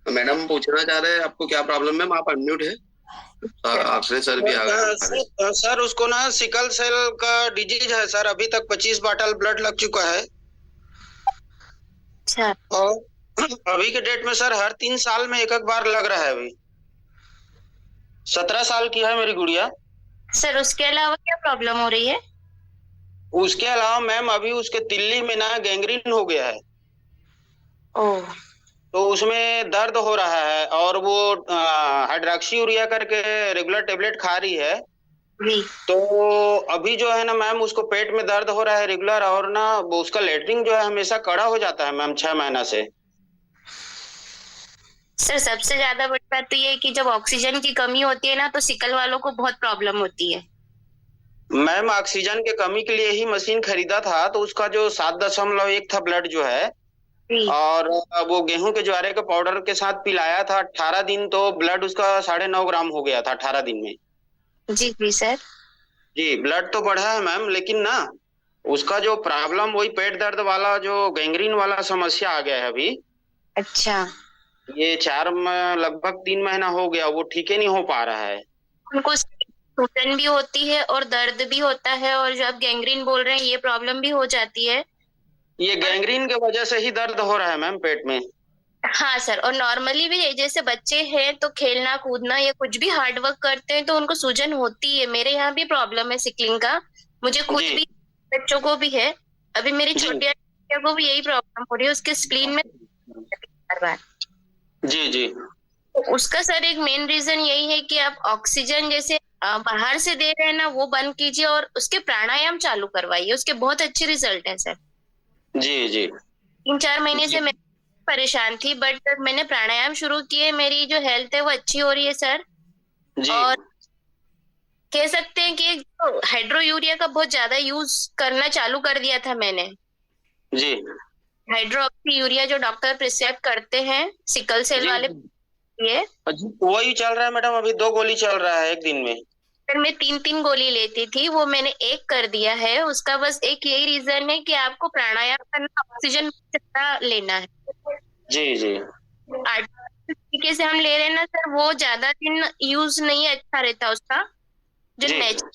मैडम पूछना चाह रहे हैं आपको क्या प्रॉब्लम है। मैम आप अनम्यूट है। अक्षय सर भी आ गए। सर उसको ना सिकल सेल का डिजीज है सर, अभी तक 25 बॉटल ब्लड लग चुका है। अच्छा। और अभी के डेट में सर हर 3 साल में एक बार लग रहा है। अभी 17 साल की है मेरी गुड़िया। सर उसके अलावा क्या प्रॉब्लम हो रही है? उसके अलावा मैम अभी उसके तिल्ली में ना गैंग्रीन हो गया है। ओह। तो उसमें दर्द हो रहा है और वो हाइड्रोक्सी यूरिया करके रेगुलर टेबलेट खा रही है। तो अभी जो है ना मैम उसको पेट में दर्द हो रहा है रेगुलर, और ना वो उसका लेटरिन जो है हमेशा कड़ा हो जाता है मैम 6 महीना से। सर सबसे ज्यादा बड़ी बात तो ये है कि जब ऑक्सीजन की कमी होती है ना तो सिकल वालों को बहुत प्रॉब्लम होती है। मैम ऑक्सीजन की कमी के लिए ही मशीन खरीदा था, तो उसका जो 7.1 था ब्लड जो है, और वो गेहूं के ज्वारे के पाउडर के साथ पिलाया था 18 दिन, तो ब्लड उसका 9.5 ग्राम हो गया था 18 दिन में। जी जी सर। जी ब्लड तो बढ़ा है मैम, लेकिन ना उसका जो प्रॉब्लम वही पेट दर्द वाला जो गैंग्रीन वाला समस्या आ गया है अभी। अच्छा। ये लगभग 3 महीना हो गया, वो ठीक ही नहीं हो पा रहा है। उनको सूजन भी होती है और दर्द भी होता है, और जो आप गैंग्रीन बोल रहे हैं ये प्रॉब्लम भी हो जाती है। ये गैंग्रीन के वजह से ही दर्द हो रहा है मैम पेट में। हाँ सर, और नॉर्मली भी जैसे बच्चे हैं तो खेलना कूदना या कुछ भी हार्ड वर्क करते हैं तो उनको सूजन होती है। मेरे यहाँ भी प्रॉब्लम है सिकलिंग का, मुझे खुद भी, बच्चों को भी है। अभी मेरी छोटी को भी यही प्रॉब्लम हो रही है, उसके स्प्लीन में बार बार। जी जी। तो उसका सर एक मेन रीजन यही है कि आप ऑक्सीजन जैसे बाहर से दे रहे हैं ना वो बंद कीजिए और उसके प्राणायाम चालू करवाइए, उसके बहुत अच्छे रिजल्ट है सर। जी जी। 3-4 महीने से मैं परेशान थी, बट मैंने प्राणायाम शुरू किए, मेरी जो हेल्थ है वो अच्छी हो रही है सर। और कह सकते हैं कि हाइड्रो यूरिया का बहुत ज्यादा यूज करना चालू कर दिया था मैंने। जी। हाइड्रोक्सी यूरिया जो डॉक्टर प्रिस्क्राइब करते हैं सिकल सेल वाले, ये वही चल रहा है मैडम, अभी 2 गोली चल रहा है एक दिन में। सर मैं 3 गोली लेती थी, वो मैंने 1 कर दिया है। उसका बस एक यही रीजन है कि आपको प्राणायाम करना, ऑक्सीजन ज्यादा लेना है। जी जी। तरीके से हम ले रहे हैं ना सर, वो ज्यादा दिन यूज नहीं अच्छा रहता उसका। जो नेचुरल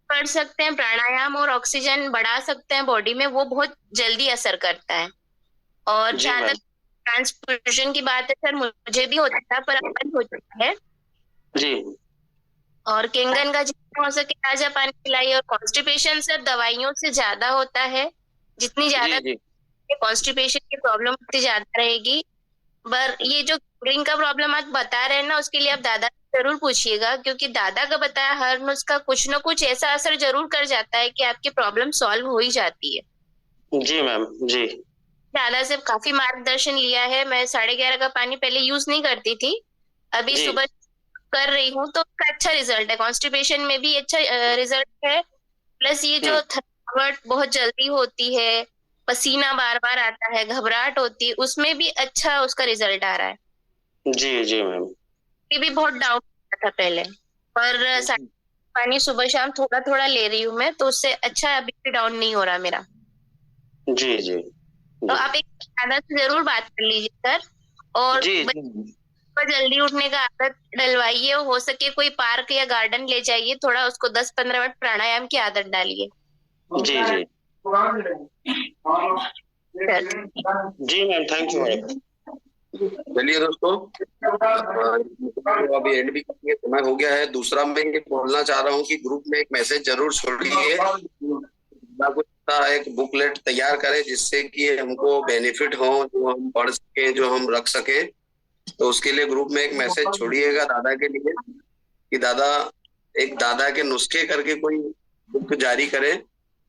कर सकते हैं प्राणायाम और ऑक्सीजन बढ़ा सकते हैं बॉडी में, वो बहुत जल्दी असर करता है। और जहाँ तक ट्रांसफ्यूजन की बात है सर, मुझे भी होता था पर अब बंद हो चुका है। जी। और केंगन का जितना हो सके ताजा पानी पिलाइए। और कॉन्स्टिपेशन सर दवाइयों से ज्यादा होता है, जितनी ज्यादा कॉन्स्टिपेशन की प्रॉब्लम उतनी ज्यादा रहेगी। पर ये जो ग्रीन का प्रॉब्लम आप बता रहे हैं ना, उसके लिए आप दादा जरूर पूछिएगा, क्योंकि दादा का बताया हर नुस्खा कुछ न कुछ ऐसा असर जरूर कर जाता है कि आपकी प्रॉब्लम सॉल्व हो ही जाती है। जी मैम। जी। दादा से काफी मार्गदर्शन लिया है। मैं 11:30 का पानी पहले यूज नहीं करती थी, अभी सुबह कर रही हूँ तो अच्छा रिजल्ट है। कॉन्स्टिपेशन में भी अच्छा रिजल्ट है। प्लस ये जो थकावट बहुत जल्दी होती है, पसीना बार बार आता है, घबराहट होती है, उसमें भी अच्छा उसका रिजल्ट आ रहा है। जी जी मैम। ये भी बहुत डाउन था पहले, पर पानी सुबह शाम थोड़ा थोड़ा ले रही हूँ मैं, तो उससे अच्छा अभी भी डाउन नहीं हो रहा मेरा। जी जी। तो आप एक दादा से जरूर बात कर लीजिए सर, और जल्दी उठने का आदत डलवाइए। हो सके कोई पार्क या गार्डन ले जाइए, थोड़ा उसको 10-15 मिनट प्राणायाम की आदत डालिए। जी जी। जी मैम, थैंक यू। चलिए दोस्तों, अभी एंड भी करने का समय हो गया है। दूसरा मैं ये बोलना चाह रहा हूँ कि ग्रुप में एक मैसेज जरूर छोड़िए, एक बुकलेट तैयार करें जिससे कि हमको बेनिफिट हो, जो हम पढ़ सके, जो हम रख सके। तो उसके लिए ग्रुप में एक मैसेज छोड़िएगा दादा के लिए कि दादा के नुस्खे करके कोई बुक जारी करें,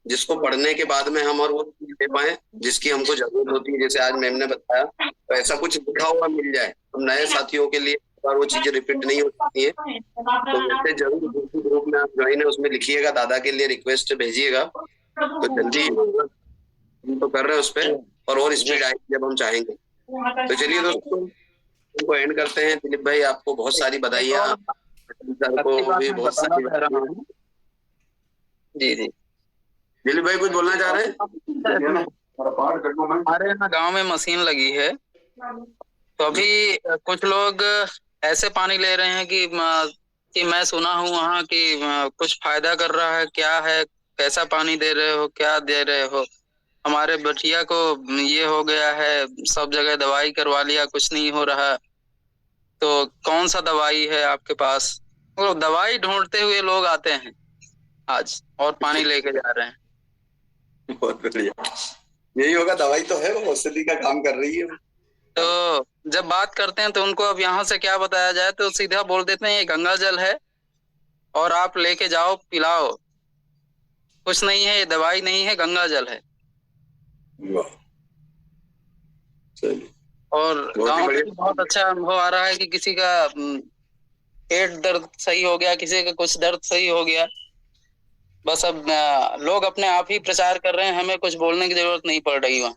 जिसको पढ़ने के बाद में हम और वो चीज दे पाए जिसकी हमको जरूरत होती है। जैसे आज मैम ने बताया, तो ऐसा कुछ लिखा हुआ मिल जाए हम नए साथियों के लिए, और वो चीजें रिपीट नहीं हो सकती है, तो वैसे जरूर दूसरे ग्रुप में आप ज्वाइन है, उसमें लिखिएगा, दादा के लिए रिक्वेस्ट भेजिएगा, तो जल्दी हम तो कर रहे हैं उस पर, और स्पीड आएगी जब हम चाहेंगे। तो चलिए दोस्तों, उनको एंड करते हैं। दिलीप भाई, आपको बहुत सारी बधाइयाँ, सर को भी बहुत सारी बधाइयाँ। जी जी, दिलीप भाई कुछ बोलना चाह रहे हैं? हमारे यहाँ गांव में मशीन लगी है, तो अभी कुछ लोग ऐसे पानी ले रहे हैं कि मैं सुना हूँ वहाँ कि कुछ फायदा कर रहा है, क्या है, कैसा पानी दे रहे हो, क्या दे रहे हो। हमारे बटिया को ये हो गया है, सब जगह दवाई करवा लिया, कुछ नहीं हो रहा, तो कौन सा दवाई है आपके पास? वो दवाई ढूंढते हुए लोग आते हैं आज, और पानी लेके जा रहे हैं। बहुत बढ़िया, यही होगा, दवाई तो है, वो औषधि का काम कर रही है। तो जब बात करते हैं तो उनको अब यहाँ से क्या बताया जाए, तो सीधा बोल देते हैं ये गंगा जल है और आप लेके जाओ, पिलाओ, कुछ नहीं है, ये दवाई नहीं है, गंगा जल है। और गांव में बहुत अच्छा अनुभव आ रहा है कि किसी का पेट दर्द सही हो गया, किसी का कुछ दर्द सही हो गया। बस अब लोग अपने आप ही प्रचार कर रहे हैं, हमें कुछ बोलने की जरूरत नहीं पड़ रही वहाँ।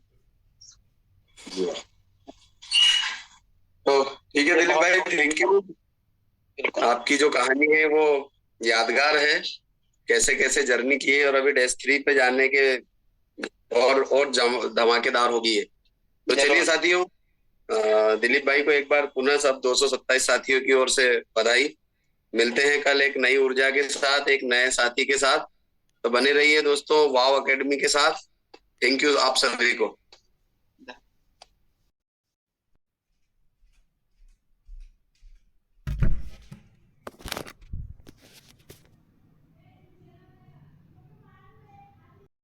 तो ठीक है दिलीप भाई, थैंक यू। आपकी जो कहानी है वो यादगार है, कैसे कैसे जर्नी की है, और अभी डेस्क 3 पे जाने के और धमाकेदार होगी है। तो चलिए साथियों, दिलीप भाई को एक बार पुनः सब 227 साथियों की ओर से बधाई। मिलते हैं कल एक नई ऊर्जा के साथ, एक नए साथी के साथ। तो बने रहिए दोस्तों वाव एकेडमी के साथ। थैंक यू आप सभी को।